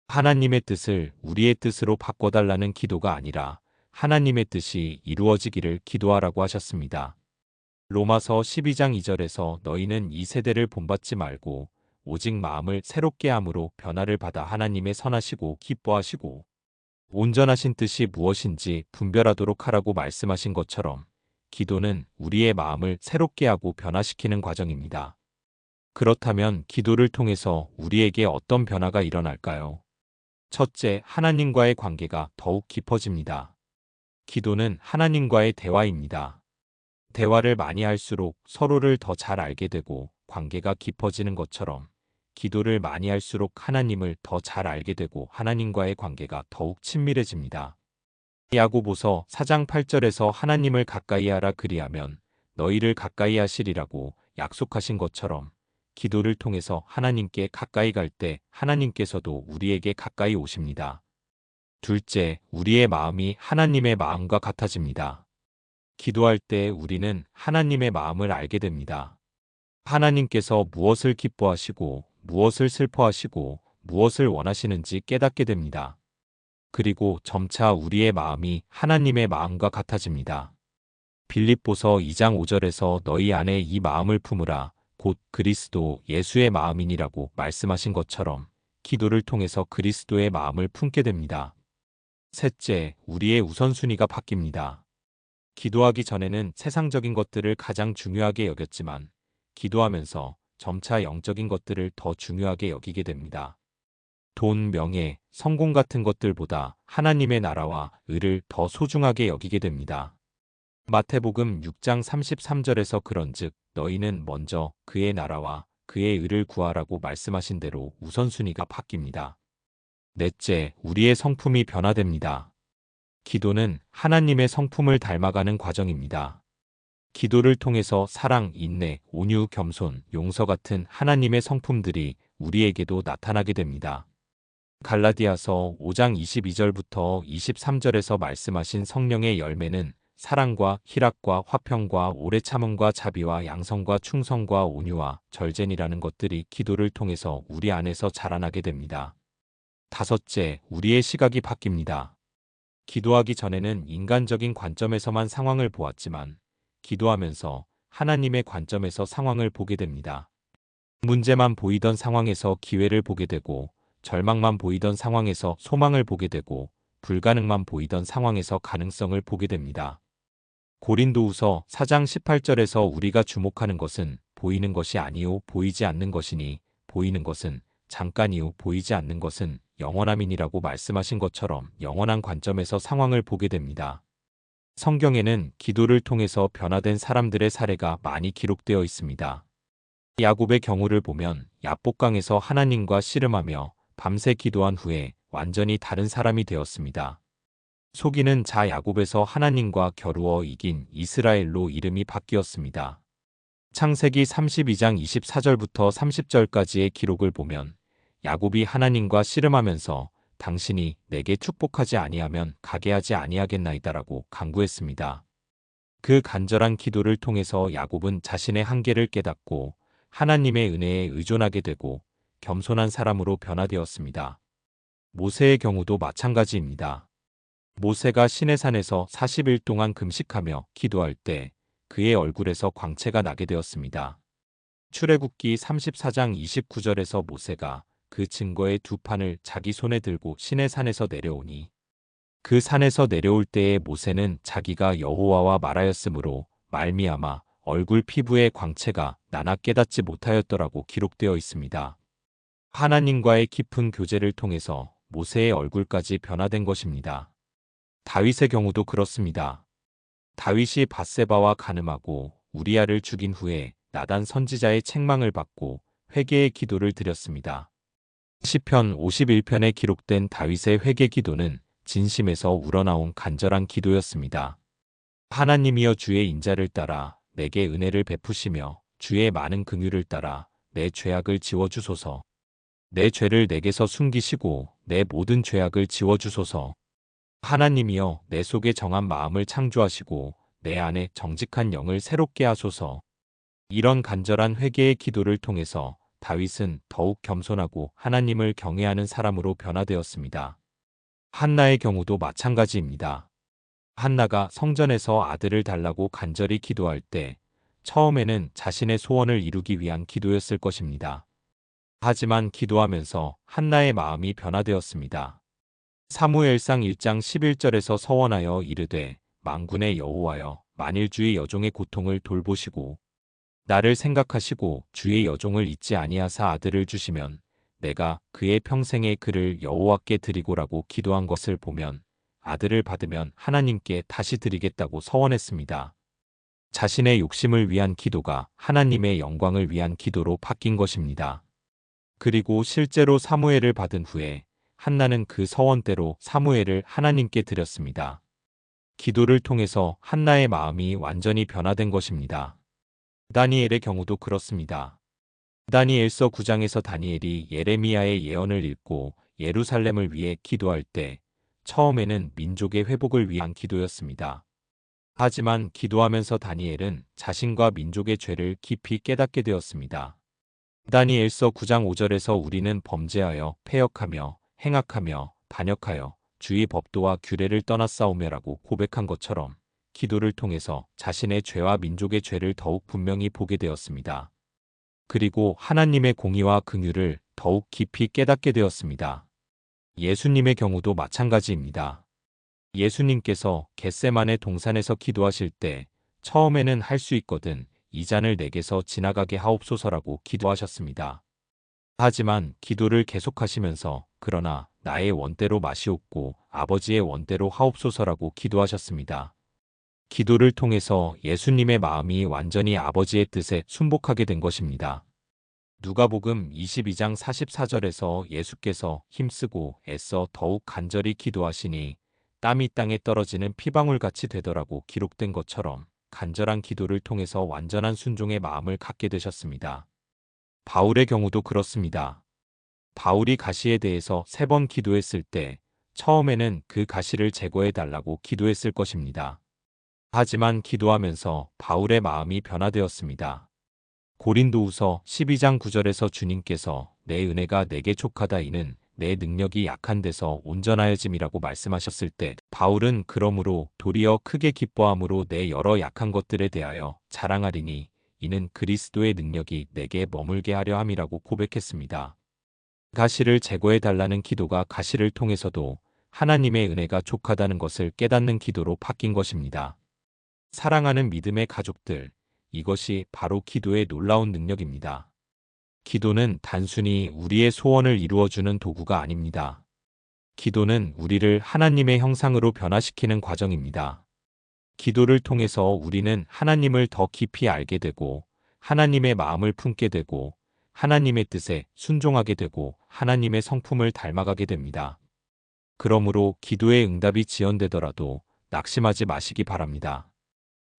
하나님의 뜻을 우리의 뜻으로 바꿔달라는 기도가 아니라 하나님의 뜻이 이루어지기를 기도하라고 하셨습니다. 로마서 12장 2절에서 너희는 이 세대를 본받지 말고 오직 마음을 새롭게 함으로 변화를 받아 하나님의 선하시고 기뻐하시고 온전하신 뜻이 무엇인지 분별하도록 하라고 말씀하신 것처럼 기도는 우리의 마음을 새롭게 하고 변화시키는 과정입니다. 그렇다면 기도를 통해서 우리에게 어떤 변화가 일어날까요? 첫째, 하나님과의 관계가 더욱 깊어집니다. 기도는 하나님과의 대화입니다. 대화를 많이 할수록 서로를 더 잘 알게 되고 관계가 깊어지는 것처럼 기도를 많이 할수록 하나님을 더 잘 알게 되고 하나님과의 관계가 더욱 친밀해집니다. 야고보서 4장 8절에서 하나님을 가까이 하라 그리하면 너희를 가까이 하시리라고 약속하신 것처럼 기도를 통해서 하나님께 가까이 갈 때 하나님께서도 우리에게 가까이 오십니다. 둘째, 우리의 마음이 하나님의 마음과 같아집니다. 기도할 때 우리는 하나님의 마음을 알게 됩니다. 하나님께서 무엇을 기뻐하시고 무엇을 슬퍼하시고 무엇을 원하시는지 깨닫게 됩니다. 그리고 점차 우리의 마음이 하나님의 마음과 같아집니다. 빌립보서 2장 5절에서 너희 안에 이 마음을 품으라 곧 그리스도 예수의 마음이니라고 말씀하신 것처럼 기도를 통해서 그리스도의 마음을 품게 됩니다. 셋째, 우리의 우선순위가 바뀝니다. 기도하기 전에는 세상적인 것들을 가장 중요하게 여겼지만 기도하면서 점차 영적인 것들을 더 중요하게 여기게 됩니다. 돈, 명예, 성공 같은 것들보다 하나님의 나라와 의를 더 소중하게 여기게 됩니다. 마태복음 6장 33절에서 그런즉 너희는 먼저 그의 나라와 그의 의를 구하라고 말씀하신 대로 우선순위가 바뀝니다. 넷째, 우리의 성품이 변화됩니다. 기도는 하나님의 성품을 닮아가는 과정입니다. 기도를 통해서 사랑, 인내, 온유, 겸손, 용서 같은 하나님의 성품들이 우리에게도 나타나게 됩니다. 갈라디아서 5장 22절부터 23절에서 말씀하신 성령의 열매는 사랑과 희락과 화평과 오래 참음과 자비와 양성과 충성과 온유와 절제니라는 것들이 기도를 통해서 우리 안에서 자라나게 됩니다. 다섯째, 우리의 시각이 바뀝니다. 기도하기 전에는 인간적인 관점에서만 상황을 보았지만 기도하면서 하나님의 관점에서 상황을 보게 됩니다. 문제만 보이던 상황에서 기회를 보게 되고 절망만 보이던 상황에서 소망을 보게 되고 불가능만 보이던 상황에서 가능성을 보게 됩니다. 고린도후서 4장 18절에서 우리가 주목하는 것은 보이는 것이 아니요 보이지 않는 것이니 보이는 것은 잠깐이요 보이지 않는 것은 영원함이니라고 말씀하신 것처럼 영원한 관점에서 상황을 보게 됩니다. 성경에는 기도를 통해서 변화된 사람들의 사례가 많이 기록되어 있습니다. 야곱의 경우를 보면 야복강에서 하나님과 씨름하며 밤새 기도한 후에 완전히 다른 사람이 되었습니다. 속이는 자 야곱에서 하나님과 겨루어 이긴 이스라엘로 이름이 바뀌었습니다. 창세기 32장 24절부터 30절까지의 기록을 보면 야곱이 하나님과 씨름하면서 당신이 내게 축복하지 아니하면 가게 하지 아니하겠나이다라고 간구했습니다. 그 간절한 기도를 통해서 야곱은 자신의 한계를 깨닫고 하나님의 은혜에 의존하게 되고 겸손한 사람으로 변화되었습니다. 모세의 경우도 마찬가지입니다. 모세가 시내산에서 40일 동안 금식하며 기도할 때 그의 얼굴에서 광채가 나게 되었습니다. 출애굽기 34장 29절에서 모세가 그 증거의 두 판을 자기 손에 들고 시내산에서 내려오니 그 산에서 내려올 때에 모세는 자기가 여호와와 말하였으므로 말미암아 얼굴 피부의 광채가 나나 깨닫지 못하였더라고 기록되어 있습니다. 하나님과의 깊은 교제를 통해서 모세의 얼굴까지 변화된 것입니다. 다윗의 경우도 그렇습니다. 다윗이 밧세바와 간음하고 우리아를 죽인 후에 나단 선지자의 책망을 받고 회개의 기도를 드렸습니다. 시편 51편에 기록된 다윗의 회개 기도는 진심에서 우러나온 간절한 기도였습니다. 하나님이여 주의 인자를 따라 내게 은혜를 베푸시며 주의 많은 긍휼을 따라 내 죄악을 지워주소서. 내 죄를 내게서 숨기시고 내 모든 죄악을 지워주소서. 하나님이여 내 속에 정한 마음을 창조하시고 내 안에 정직한 영을 새롭게 하소서. 이런 간절한 회개의 기도를 통해서 다윗은 더욱 겸손하고 하나님을 경외하는 사람으로 변화되었습니다. 한나의 경우도 마찬가지입니다. 한나가 성전에서 아들을 달라고 간절히 기도할 때 처음에는 자신의 소원을 이루기 위한 기도였을 것입니다. 하지만 기도하면서 한나의 마음이 변화되었습니다. 사무엘상 1장 11절에서 서원하여 이르되 만군의 여호와여 만일 주의 여종의 고통을 돌보시고 나를 생각하시고 주의 여종을 잊지 아니하사 아들을 주시면 내가 그의 평생의 그를 여호와께 드리고라고 기도한 것을 보면 아들을 받으면 하나님께 다시 드리겠다고 서원했습니다. 자신의 욕심을 위한 기도가 하나님의 영광을 위한 기도로 바뀐 것입니다. 그리고 실제로 사무엘을 받은 후에 한나는 그 서원대로 사무엘을 하나님께 드렸습니다. 기도를 통해서 한나의 마음이 완전히 변화된 것입니다. 다니엘의 경우도 그렇습니다. 다니엘서 9장에서 다니엘이 예레미야의 예언을 읽고 예루살렘을 위해 기도할 때 처음에는 민족의 회복을 위한 기도였습니다. 하지만 기도하면서 다니엘은 자신과 민족의 죄를 깊이 깨닫게 되었습니다. 다니엘서 9장 5절에서 우리는 범죄하여 패역하며 행악하며 반역하여 주의 법도와 규례를 떠나 싸우며라고 고백한 것처럼 기도를 통해서 자신의 죄와 민족의 죄를 더욱 분명히 보게 되었습니다. 그리고 하나님의 공의와 긍휼을 더욱 깊이 깨닫게 되었습니다. 예수님의 경우도 마찬가지입니다. 예수님께서 겟세마네 동산에서 기도하실 때 처음에는 할 수 있거든 이 잔을 내게서 지나가게 하옵소서라고 기도하셨습니다. 하지만 기도를 계속하시면서 그러나 나의 원대로 마시옵고 아버지의 원대로 하옵소서라고 기도하셨습니다. 기도를 통해서 예수님의 마음이 완전히 아버지의 뜻에 순복하게 된 것입니다. 누가복음 22장 44절에서 예수께서 힘쓰고 애써 더욱 간절히 기도하시니 땀이 땅에 떨어지는 피방울같이 되더라고 기록된 것처럼 간절한 기도를 통해서 완전한 순종의 마음을 갖게 되셨습니다. 바울의 경우도 그렇습니다. 바울이 가시에 대해서 3번 기도했을 때 처음에는 그 가시를 제거해 달라고 기도했을 것입니다. 하지만 기도하면서 바울의 마음이 변화되었습니다. 고린도후서 12장 9절에서 주님께서 내 은혜가 내게 족하다 이는 내 능력이 약한 데서 온전하여짐이라고 말씀하셨을 때 바울은 그러므로 도리어 크게 기뻐함으로 내 여러 약한 것들에 대하여 자랑하리니 이는 그리스도의 능력이 내게 머물게 하려 함이라고 고백했습니다. 가시를 제거해 달라는 기도가 가시를 통해서도 하나님의 은혜가 족하다는 것을 깨닫는 기도로 바뀐 것입니다. 사랑하는 믿음의 가족들, 이것이 바로 기도의 놀라운 능력입니다. 기도는 단순히 우리의 소원을 이루어주는 도구가 아닙니다. 기도는 우리를 하나님의 형상으로 변화시키는 과정입니다. 기도를 통해서 우리는 하나님을 더 깊이 알게 되고 하나님의 마음을 품게 되고 하나님의 뜻에 순종하게 되고 하나님의 성품을 닮아가게 됩니다. 그러므로 기도의 응답이 지연되더라도 낙심하지 마시기 바랍니다.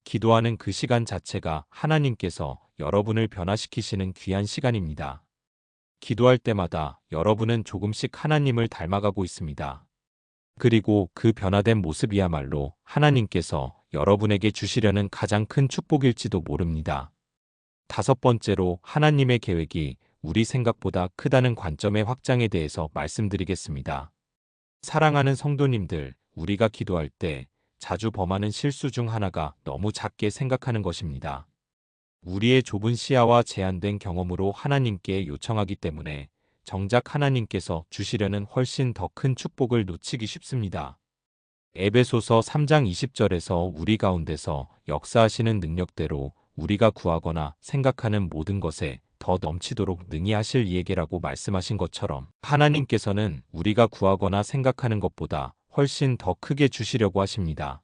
기도하는 그 시간 자체가 하나님께서 여러분을 변화시키시는 귀한 시간입니다. 기도할 때마다 여러분은 조금씩 하나님을 닮아가고 있습니다. 그리고 그 변화된 모습이야말로 하나님께서 여러분에게 주시려는 가장 큰 축복일지도 모릅니다. 5번째로 하나님의 계획이 우리 생각보다 크다는 관점의 확장에 대해서 말씀드리겠습니다. 사랑하는 성도님들, 우리가 기도할 때 자주 범하는 실수 중 하나가 너무 작게 생각하는 것입니다. 우리의 좁은 시야와 제한된 경험으로 하나님께 요청하기 때문에 정작 하나님께서 주시려는 훨씬 더 큰 축복을 놓치기 쉽습니다. 에베소서 3장 20절에서 우리 가운데서 역사하시는 능력대로 우리가 구하거나 생각하는 모든 것에 더 넘치도록 능히 하실 이에게라고 말씀하신 것처럼 하나님께서는 우리가 구하거나 생각하는 것보다 훨씬 더 크게 주시려고 하십니다.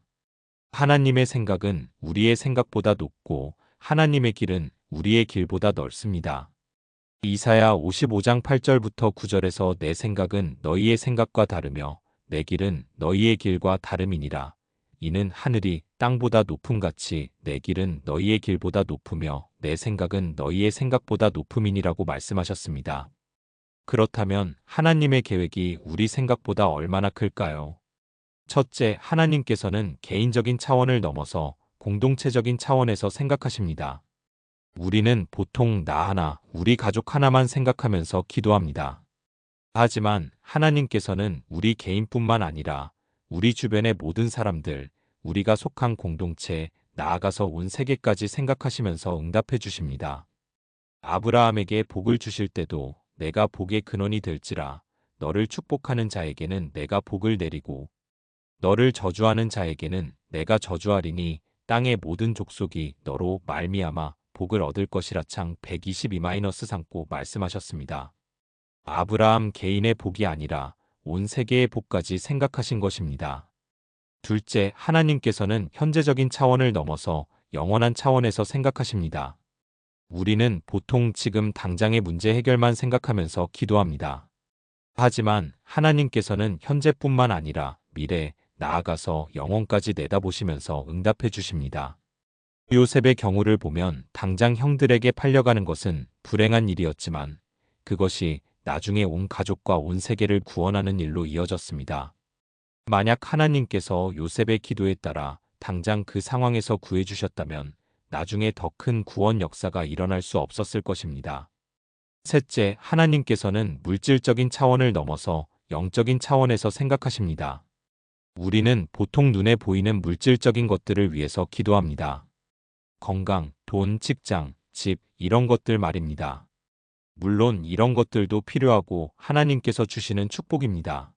하나님의 생각은 우리의 생각보다 높고 하나님의 길은 우리의 길보다 넓습니다. 이사야 55장 8절부터 9절에서 내 생각은 너희의 생각과 다르며 내 길은 너희의 길과 다름이니라. 이는 하늘이 땅보다 높음같이 내 길은 너희의 길보다 높으며 내 생각은 너희의 생각보다 높음이니라고 말씀하셨습니다. 그렇다면 하나님의 계획이 우리 생각보다 얼마나 클까요? 첫째, 하나님께서는 개인적인 차원을 넘어서 공동체적인 차원에서 생각하십니다. 우리는 보통 나 하나, 우리 가족 하나만 생각하면서 기도합니다. 하지만 하나님께서는 우리 개인뿐만 아니라 우리 주변의 모든 사람들, 우리가 속한 공동체, 나아가서 온 세계까지 생각하시면서 응답해 주십니다. 아브라함에게 복을 주실 때도 내가 복의 근원이 될지라 너를 축복하는 자에게는 내가 복을 내리고 너를 저주하는 자에게는 내가 저주하리니 땅의 모든 족속이 너로 말미암아 복을 얻을 것이라 창 122-3고 말씀하셨습니다. 아브라함 개인의 복이 아니라 온 세계의 복까지 생각하신 것입니다. 둘째, 하나님께서는 현재적인 차원을 넘어서 영원한 차원에서 생각하십니다. 우리는 보통 지금 당장의 문제 해결만 생각하면서 기도합니다. 하지만 하나님께서는 현재뿐만 아니라 미래, 나아가서 영원까지 내다보시면서 응답해 주십니다. 요셉의 경우를 보면 당장 형들에게 팔려가는 것은 불행한 일이었지만 그것이 나중에 온 가족과 온 세계를 구원하는 일로 이어졌습니다. 만약 하나님께서 요셉의 기도에 따라 당장 그 상황에서 구해주셨다면 나중에 더 큰 구원 역사가 일어날 수 없었을 것입니다. 셋째, 하나님께서는 물질적인 차원을 넘어서 영적인 차원에서 생각하십니다. 우리는 보통 눈에 보이는 물질적인 것들을 위해서 기도합니다. 건강, 돈, 직장, 집, 이런 것들 말입니다. 물론 이런 것들도 필요하고 하나님께서 주시는 축복입니다.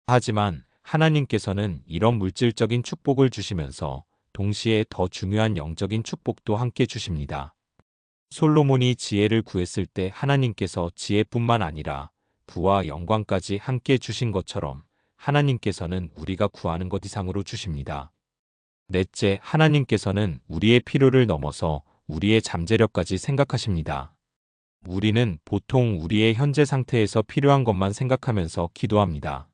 하지만 하나님께서는 이런 물질적인 축복을 주시면서 동시에 더 중요한 영적인 축복도 함께 주십니다. 솔로몬이 지혜를 구했을 때 하나님께서 지혜뿐만 아니라 부와 영광까지 함께 주신 것처럼 하나님께서는 우리가 구하는 것 이상으로 주십니다. 넷째, 하나님께서는 우리의 필요를 넘어서 우리의 잠재력까지 생각하십니다. 우리는 보통 우리의 현재 상태에서 필요한 것만 생각하면서 기도합니다.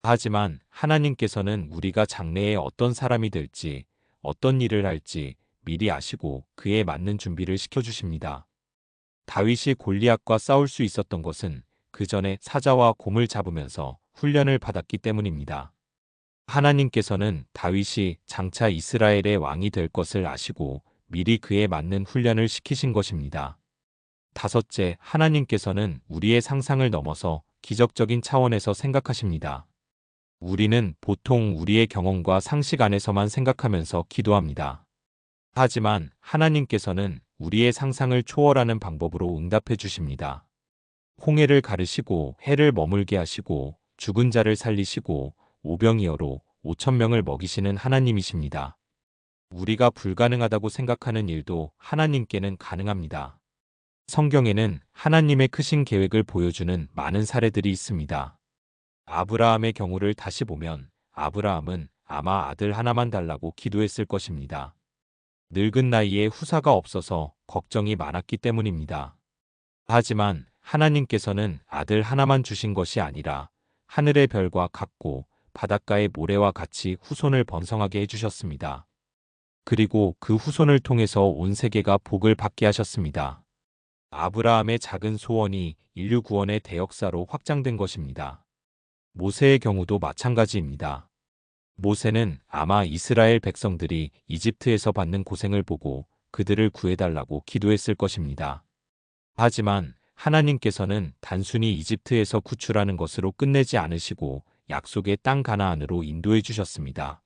하지만 하나님께서는 우리가 장래에 어떤 사람이 될지, 어떤 일을 할지 미리 아시고 그에 맞는 준비를 시켜주십니다. 다윗이 골리앗과 싸울 수 있었던 것은 그 전에 사자와 곰을 잡으면서 훈련을 받았기 때문입니다. 하나님께서는 다윗이 장차 이스라엘의 왕이 될 것을 아시고 미리 그에 맞는 훈련을 시키신 것입니다. 다섯째, 하나님께서는 우리의 상상을 넘어서 기적적인 차원에서 생각하십니다. 우리는 보통 우리의 경험과 상식 안에서만 생각하면서 기도합니다. 하지만 하나님께서는 우리의 상상을 초월하는 방법으로 응답해 주십니다. 홍해를 가르시고 해를 머물게 하시고 죽은 자를 살리시고 오병이어로 5,000명을 먹이시는 하나님이십니다. 우리가 불가능하다고 생각하는 일도 하나님께는 가능합니다. 성경에는 하나님의 크신 계획을 보여주는 많은 사례들이 있습니다. 아브라함의 경우를 다시 보면 아브라함은 아마 아들 하나만 달라고 기도했을 것입니다. 늙은 나이에 후사가 없어서 걱정이 많았기 때문입니다. 하지만 하나님께서는 아들 하나만 주신 것이 아니라 하늘의 별과 같고 바닷가의 모래와 같이 후손을 번성하게 해주셨습니다. 그리고 그 후손을 통해서 온 세계가 복을 받게 하셨습니다. 아브라함의 작은 소원이 인류 구원의 대역사로 확장된 것입니다. 모세의 경우도 마찬가지입니다. 모세는 아마 이스라엘 백성들이 이집트에서 받는 고생을 보고 그들을 구해달라고 기도했을 것입니다. 하지만 하나님께서는 단순히 이집트에서 구출하는 것으로 끝내지 않으시고 약속의 땅 가나안으로 인도해 주셨습니다.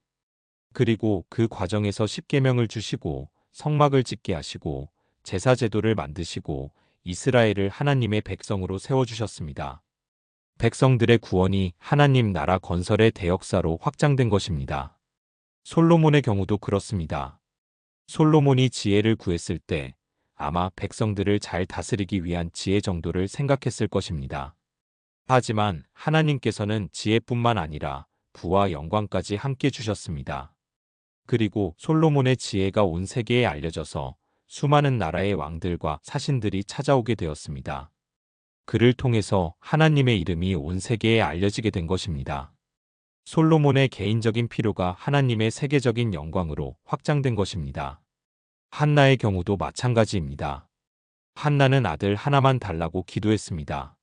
그리고 그 과정에서 십계명을 주시고 성막을 짓게 하시고 제사 제도를 만드시고 이스라엘을 하나님의 백성으로 세워주셨습니다. 백성들의 구원이 하나님 나라 건설의 대역사로 확장된 것입니다. 솔로몬의 경우도 그렇습니다. 솔로몬이 지혜를 구했을 때 아마 백성들을 잘 다스리기 위한 지혜 정도를 생각했을 것입니다. 하지만 하나님께서는 지혜뿐만 아니라 부와 영광까지 함께 주셨습니다. 그리고 솔로몬의 지혜가 온 세계에 알려져서 수많은 나라의 왕들과 사신들이 찾아오게 되었습니다. 그를 통해서 하나님의 이름이 온 세계에 알려지게 된 것입니다. 솔로몬의 개인적인 필요가 하나님의 세계적인 영광으로 확장된 것입니다. 한나의 경우도 마찬가지입니다. 한나는 아들 하나만 달라고 기도했습니다.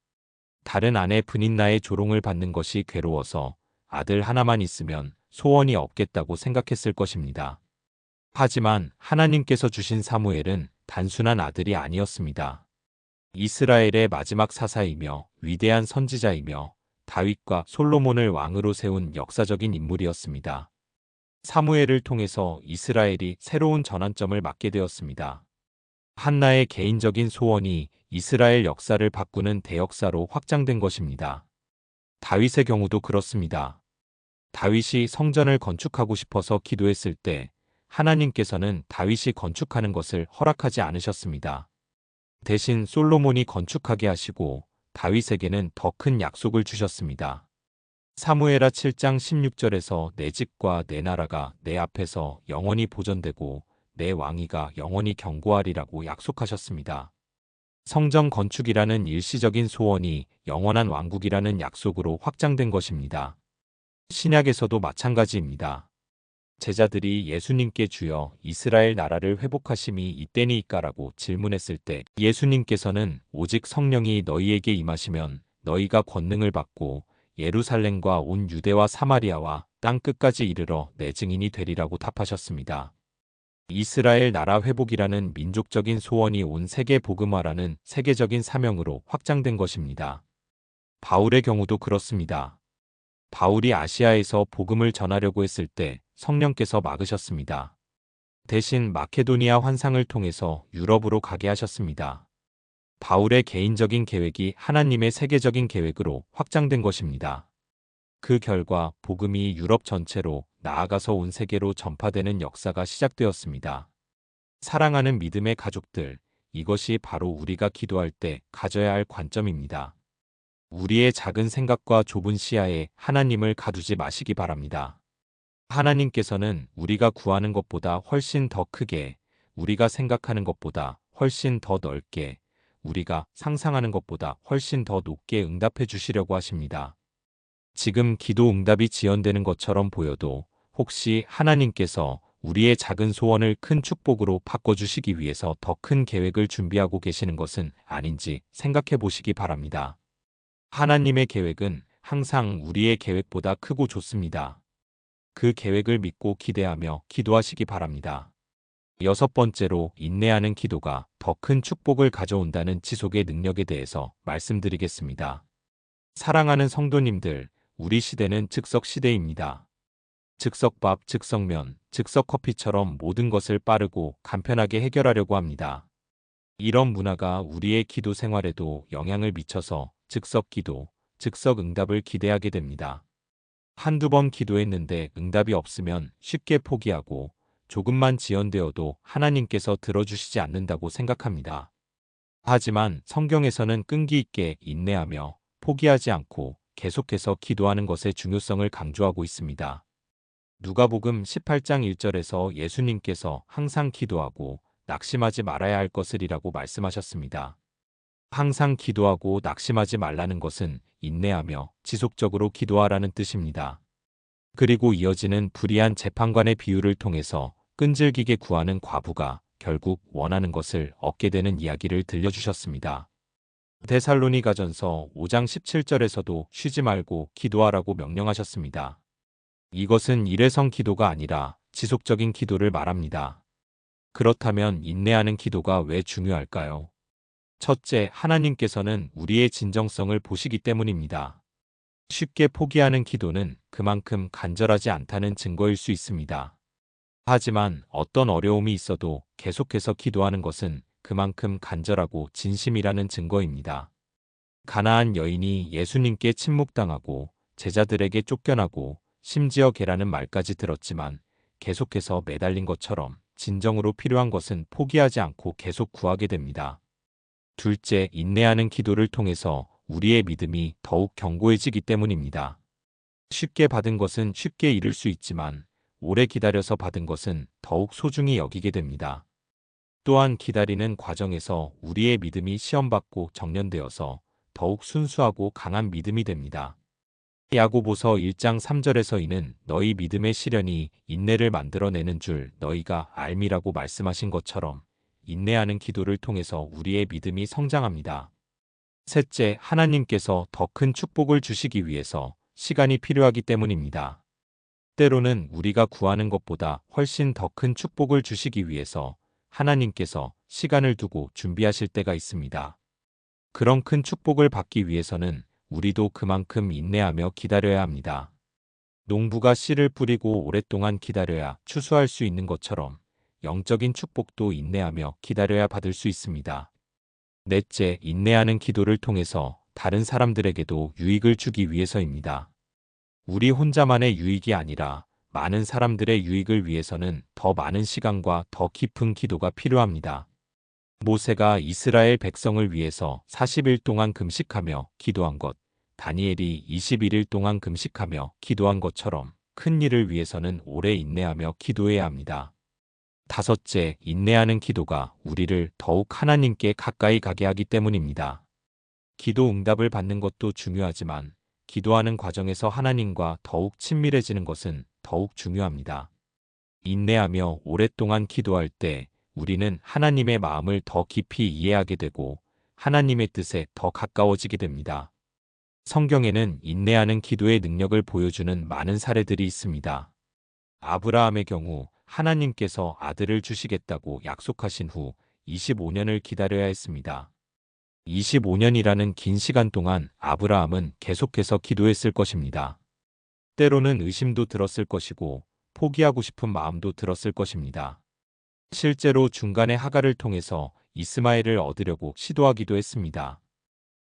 다른 아내 브닌나의 조롱을 받는 것이 괴로워서 아들 하나만 있으면 소원이 없겠다고 생각했을 것입니다. 하지만 하나님께서 주신 사무엘은 단순한 아들이 아니었습니다. 이스라엘의 마지막 사사이며 위대한 선지자이며 다윗과 솔로몬을 왕으로 세운 역사적인 인물이었습니다. 사무엘을 통해서 이스라엘이 새로운 전환점을 맞게 되었습니다. 한나의 개인적인 소원이 이스라엘 역사를 바꾸는 대역사로 확장된 것입니다. 다윗의 경우도 그렇습니다. 다윗이 성전을 건축하고 싶어서 기도했을 때 하나님께서는 다윗이 건축하는 것을 허락하지 않으셨습니다. 대신 솔로몬이 건축하게 하시고 다윗에게는 더 큰 약속을 주셨습니다. 사무엘하 7장 16절에서 내 집과 내 나라가 내 앞에서 영원히 보존되고 내 왕위가 영원히 경고하리라고 약속하셨습니다. 성전 건축이라는 일시적인 소원이 영원한 왕국이라는 약속으로 확장된 것입니다. 신약에서도 마찬가지입니다. 제자들이 예수님께 주여 이스라엘 나라를 회복하심이 이때니이까라고 질문했을 때 예수님께서는 오직 성령이 너희에게 임하시면 너희가 권능을 받고 예루살렘과 온 유대와 사마리아와 땅 끝까지 이르러 내 증인이 되리라고 답하셨습니다. 이스라엘 나라 회복이라는 민족적인 소원이 온 세계 복음화라는 세계적인 사명으로 확장된 것입니다. 바울의 경우도 그렇습니다. 바울이 아시아에서 복음을 전하려고 했을 때 성령께서 막으셨습니다. 대신 마케도니아 환상을 통해서 유럽으로 가게 하셨습니다. 바울의 개인적인 계획이 하나님의 세계적인 계획으로 확장된 것입니다. 그 결과 복음이 유럽 전체로 나아가서 온 세계로 전파되는 역사가 시작되었습니다. 사랑하는 믿음의 가족들, 이것이 바로 우리가 기도할 때 가져야 할 관점입니다. 우리의 작은 생각과 좁은 시야에 하나님을 가두지 마시기 바랍니다. 하나님께서는 우리가 구하는 것보다 훨씬 더 크게, 우리가 생각하는 것보다 훨씬 더 넓게, 우리가 상상하는 것보다 훨씬 더 높게 응답해 주시려고 하십니다. 지금 기도 응답이 지연되는 것처럼 보여도 혹시 하나님께서 우리의 작은 소원을 큰 축복으로 바꿔주시기 위해서 더 큰 계획을 준비하고 계시는 것은 아닌지 생각해 보시기 바랍니다. 하나님의 계획은 항상 우리의 계획보다 크고 좋습니다. 그 계획을 믿고 기대하며 기도하시기 바랍니다. 여섯 번째로 인내하는 기도가 더 큰 축복을 가져온다는 지속의 능력에 대해서 말씀드리겠습니다. 사랑하는 성도님들, 우리 시대는 즉석 시대입니다. 즉석밥, 즉석면, 즉석커피처럼 모든 것을 빠르고 간편하게 해결하려고 합니다. 이런 문화가 우리의 기도 생활에도 영향을 미쳐서 즉석 기도, 즉석 응답을 기대하게 됩니다. 한두 번 기도했는데 응답이 없으면 쉽게 포기하고 조금만 지연되어도 하나님께서 들어주시지 않는다고 생각합니다. 하지만 성경에서는 끈기 있게 인내하며 포기하지 않고 계속해서 기도하는 것의 중요성을 강조하고 있습니다. 누가복음 18장 1절에서 예수님께서 항상 기도하고 낙심하지 말아야 할 것을이라고 말씀하셨습니다. 항상 기도하고 낙심하지 말라는 것은 인내하며 지속적으로 기도하라는 뜻입니다. 그리고 이어지는 불의한 재판관의 비유를 통해서 끈질기게 구하는 과부가 결국 원하는 것을 얻게 되는 이야기를 들려주셨습니다. 데살로니가전서 5장 17절에서도 쉬지 말고 기도하라고 명령하셨습니다. 이것은 일회성 기도가 아니라 지속적인 기도를 말합니다. 그렇다면 인내하는 기도가 왜 중요할까요? 첫째, 하나님께서는 우리의 진정성을 보시기 때문입니다. 쉽게 포기하는 기도는 그만큼 간절하지 않다는 증거일 수 있습니다. 하지만 어떤 어려움이 있어도 계속해서 기도하는 것은 그만큼 간절하고 진심이라는 증거입니다. 가나안 여인이 예수님께 침묵당하고 제자들에게 쫓겨나고 심지어 개라는 말까지 들었지만 계속해서 매달린 것처럼 진정으로 필요한 것은 포기하지 않고 계속 구하게 됩니다. 둘째, 인내하는 기도를 통해서 우리의 믿음이 더욱 견고해지기 때문입니다. 쉽게 받은 것은 쉽게 잃을 수 있지만 오래 기다려서 받은 것은 더욱 소중히 여기게 됩니다. 또한 기다리는 과정에서 우리의 믿음이 시험받고 정련되어서 더욱 순수하고 강한 믿음이 됩니다. 야고보서 1장 3절에서 이는 너희 믿음의 시련이 인내를 만들어내는 줄 너희가 알미라고 말씀하신 것처럼 인내하는 기도를 통해서 우리의 믿음이 성장합니다. 셋째, 하나님께서 더 큰 축복을 주시기 위해서 시간이 필요하기 때문입니다. 때로는 우리가 구하는 것보다 훨씬 더 큰 축복을 주시기 위해서 하나님께서 시간을 두고 준비하실 때가 있습니다. 그런 큰 축복을 받기 위해서는 우리도 그만큼 인내하며 기다려야 합니다. 농부가 씨를 뿌리고 오랫동안 기다려야 추수할 수 있는 것처럼 영적인 축복도 인내하며 기다려야 받을 수 있습니다. 넷째, 인내하는 기도를 통해서 다른 사람들에게도 유익을 주기 위해서입니다. 우리 혼자만의 유익이 아니라 많은 사람들의 유익을 위해서는 더 많은 시간과 더 깊은 기도가 필요합니다. 모세가 이스라엘 백성을 위해서 40일 동안 금식하며 기도한 것, 다니엘이 21일 동안 금식하며 기도한 것처럼 큰 일을 위해서는 오래 인내하며 기도해야 합니다. 다섯째, 인내하는 기도가 우리를 더욱 하나님께 가까이 가게 하기 때문입니다. 기도 응답을 받는 것도 중요하지만 기도하는 과정에서 하나님과 더욱 친밀해지는 것은 더욱 중요합니다. 인내하며 오랫동안 기도할 때 우리는 하나님의 마음을 더 깊이 이해하게 되고 하나님의 뜻에 더 가까워지게 됩니다. 성경에는 인내하는 기도의 능력을 보여주는 많은 사례들이 있습니다. 아브라함의 경우 하나님께서 아들을 주시겠다고 약속하신 후 25년을 기다려야 했습니다. 25년이라는 긴 시간 동안 아브라함은 계속해서 기도했을 것입니다. 때로는 의심도 들었을 것이고 포기하고 싶은 마음도 들었을 것입니다. 실제로 중간에 하갈을 통해서 이스마엘을 얻으려고 시도하기도 했습니다.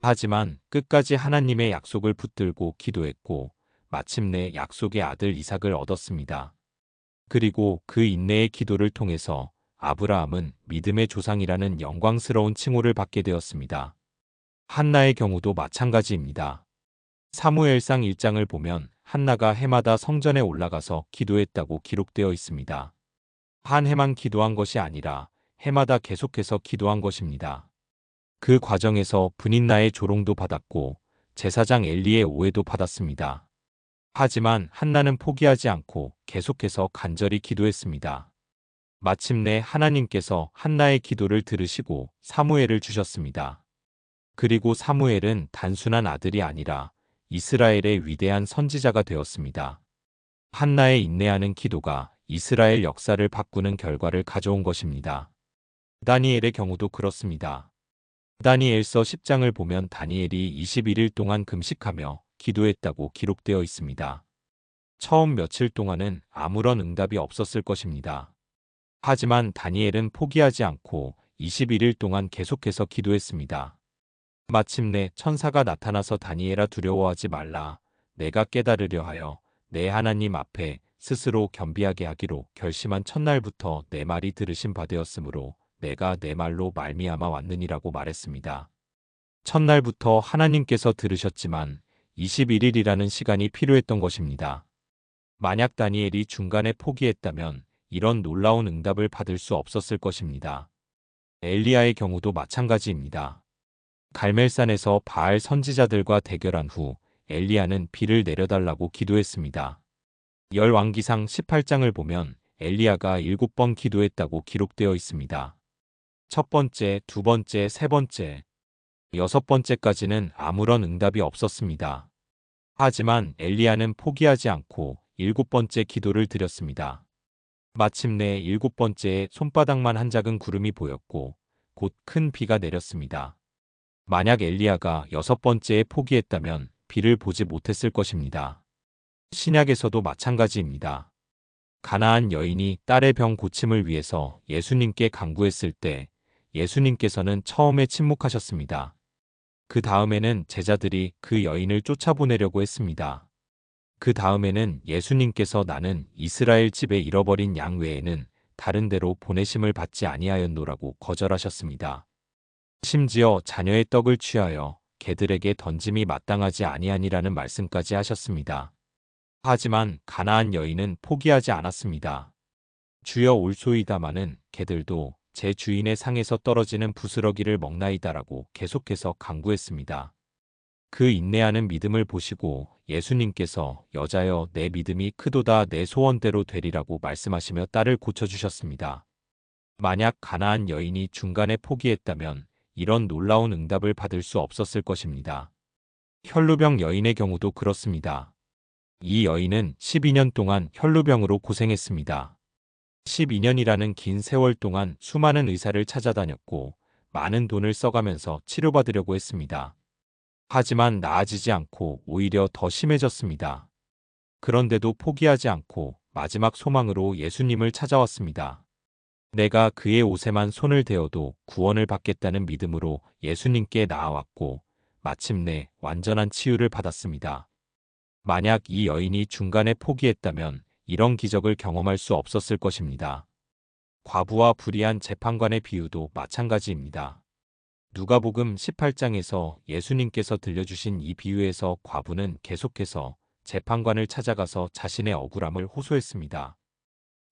하지만 끝까지 하나님의 약속을 붙들고 기도했고 마침내 약속의 아들 이삭을 얻었습니다. 그리고 그 인내의 기도를 통해서 아브라함은 믿음의 조상이라는 영광스러운 칭호를 받게 되었습니다. 한나의 경우도 마찬가지입니다. 사무엘상 1장을 보면 한나가 해마다 성전에 올라가서 기도했다고 기록되어 있습니다. 한 해만 기도한 것이 아니라 해마다 계속해서 기도한 것입니다. 그 과정에서 분인나의 조롱도 받았고 제사장 엘리의 오해도 받았습니다. 하지만 한나는 포기하지 않고 계속해서 간절히 기도했습니다. 마침내 하나님께서 한나의 기도를 들으시고 사무엘을 주셨습니다. 그리고 사무엘은 단순한 아들이 아니라 이스라엘의 위대한 선지자가 되었습니다. 한나의 인내하는 기도가 이스라엘 역사를 바꾸는 결과를 가져온 것입니다. 다니엘의 경우도 그렇습니다. 다니엘서 10장을 보면 다니엘이 21일 동안 금식하며 기도했다고 기록되어 있습니다. 처음 며칠 동안은 아무런 응답이 없었을 것입니다. 하지만 다니엘은 포기하지 않고 21일 동안 계속해서 기도했습니다. 마침내 천사가 나타나서 다니엘아 두려워하지 말라. 내가 깨달으려 하여 내 하나님 앞에 스스로 겸비하게 하기로 결심한 첫날부터 내 말이 들으신 바 되었으므로 내가 내 말로 말미암아 왔느니라고 말했습니다. 첫날부터 하나님께서 들으셨지만 21일이라는 시간이 필요했던 것입니다. 만약 다니엘이 중간에 포기했다면 이런 놀라운 응답을 받을 수 없었을 것입니다. 엘리야의 경우도 마찬가지입니다. 갈멜산에서 바알 선지자들과 대결한 후 엘리야는 비를 내려달라고 기도했습니다. 열왕기상 18장을 보면 엘리야가 7번 기도했다고 기록되어 있습니다. 첫 번째, 두 번째, 세 번째, 여섯 번째까지는 아무런 응답이 없었습니다. 하지만 엘리야는 포기하지 않고 7번째 기도를 드렸습니다. 마침내 7번째에 손바닥만 한 작은 구름이 보였고 곧 큰 비가 내렸습니다. 만약 엘리야가 6번째에 포기했다면 비를 보지 못했을 것입니다. 신약에서도 마찬가지입니다. 가나안 여인이 딸의 병 고침을 위해서 예수님께 간구했을 때 예수님께서는 처음에 침묵하셨습니다. 그 다음에는 제자들이 그 여인을 쫓아보내려고 했습니다. 그 다음에는 예수님께서 나는 이스라엘 집에 잃어버린 양 외에는 다른 데로 보내심을 받지 아니하였노라고 거절하셨습니다. 심지어 자녀의 떡을 취하여 개들에게 던짐이 마땅하지 아니하니라는 말씀까지 하셨습니다. 하지만 가나안 여인은 포기하지 않았습니다. 주여 올소이다마는 개들도 제 주인의 상에서 떨어지는 부스러기를 먹나이다라고 계속해서 간구했습니다. 그 인내하는 믿음을 보시고 예수님께서 여자여 내 믿음이 크도다 내 소원대로 되리라고 말씀하시며 딸을 고쳐주셨습니다. 만약 가나안 여인이 중간에 포기했다면 이런 놀라운 응답을 받을 수 없었을 것입니다. 혈루병 여인의 경우도 그렇습니다. 이 여인은 12년 동안 혈루병으로 고생했습니다. 12년이라는 긴 세월 동안 수많은 의사를 찾아다녔고 많은 돈을 써가면서 치료받으려고 했습니다. 하지만 나아지지 않고 오히려 더 심해졌습니다. 그런데도 포기하지 않고 마지막 소망으로 예수님을 찾아왔습니다. 내가 그의 옷에만 손을 대어도 구원을 받겠다는 믿음으로 예수님께 나아왔고 마침내 완전한 치유를 받았습니다. 만약 이 여인이 중간에 포기했다면 이런 기적을 경험할 수 없었을 것입니다. 과부와 불의한 재판관의 비유도 마찬가지입니다. 누가복음 18장에서 예수님께서 들려주신 이 비유에서 과부는 계속해서 재판관을 찾아가서 자신의 억울함을 호소했습니다.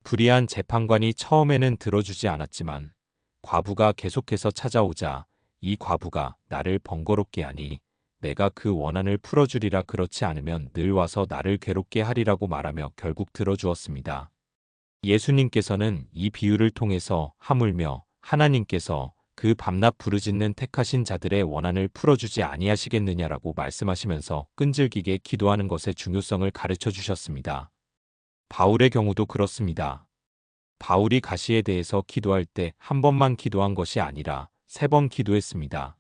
불의한 재판관이 처음에는 들어주지 않았지만 과부가 계속해서 찾아오자 이 과부가 나를 번거롭게 하니 내가 그 원한을 풀어주리라, 그렇지 않으면 늘 와서 나를 괴롭게 하리라고 말하며 결국 들어주었습니다. 예수님께서는 이 비유를 통해서 하물며 하나님께서 그 밤낮 부르짖는 택하신 자들의 원한을 풀어주지 아니하시겠느냐라고 말씀하시면서 끈질기게 기도하는 것의 중요성을 가르쳐 주셨습니다. 바울의 경우도 그렇습니다. 바울이 가시에 대해서 기도할 때 한 번만 기도한 것이 아니라 3번 기도했습니다.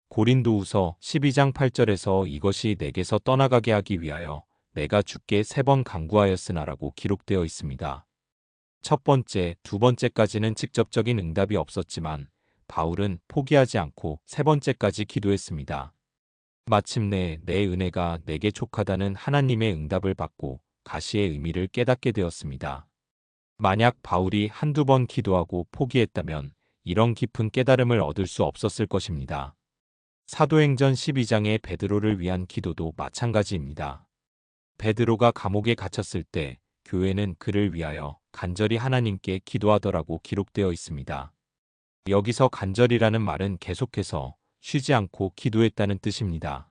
고린도후서 12장 8절에서 이것이 내게서 떠나가게 하기 위하여 내가 주께 3번 간구하였으나라고 기록되어 있습니다. 첫 번째, 두 번째까지는 직접적인 응답이 없었지만 바울은 포기하지 않고 3번째까지 기도했습니다. 마침내 내 은혜가 내게 족하다는 하나님의 응답을 받고 가시의 의미를 깨닫게 되었습니다. 만약 바울이 한두 번 기도하고 포기했다면 이런 깊은 깨달음을 얻을 수 없었을 것입니다. 사도행전 12장의 베드로를 위한 기도도 마찬가지입니다. 베드로가 감옥에 갇혔을 때 교회는 그를 위하여 간절히 하나님께 기도하더라고 기록되어 있습니다. 여기서 간절이라는 말은 계속해서 쉬지 않고 기도했다는 뜻입니다.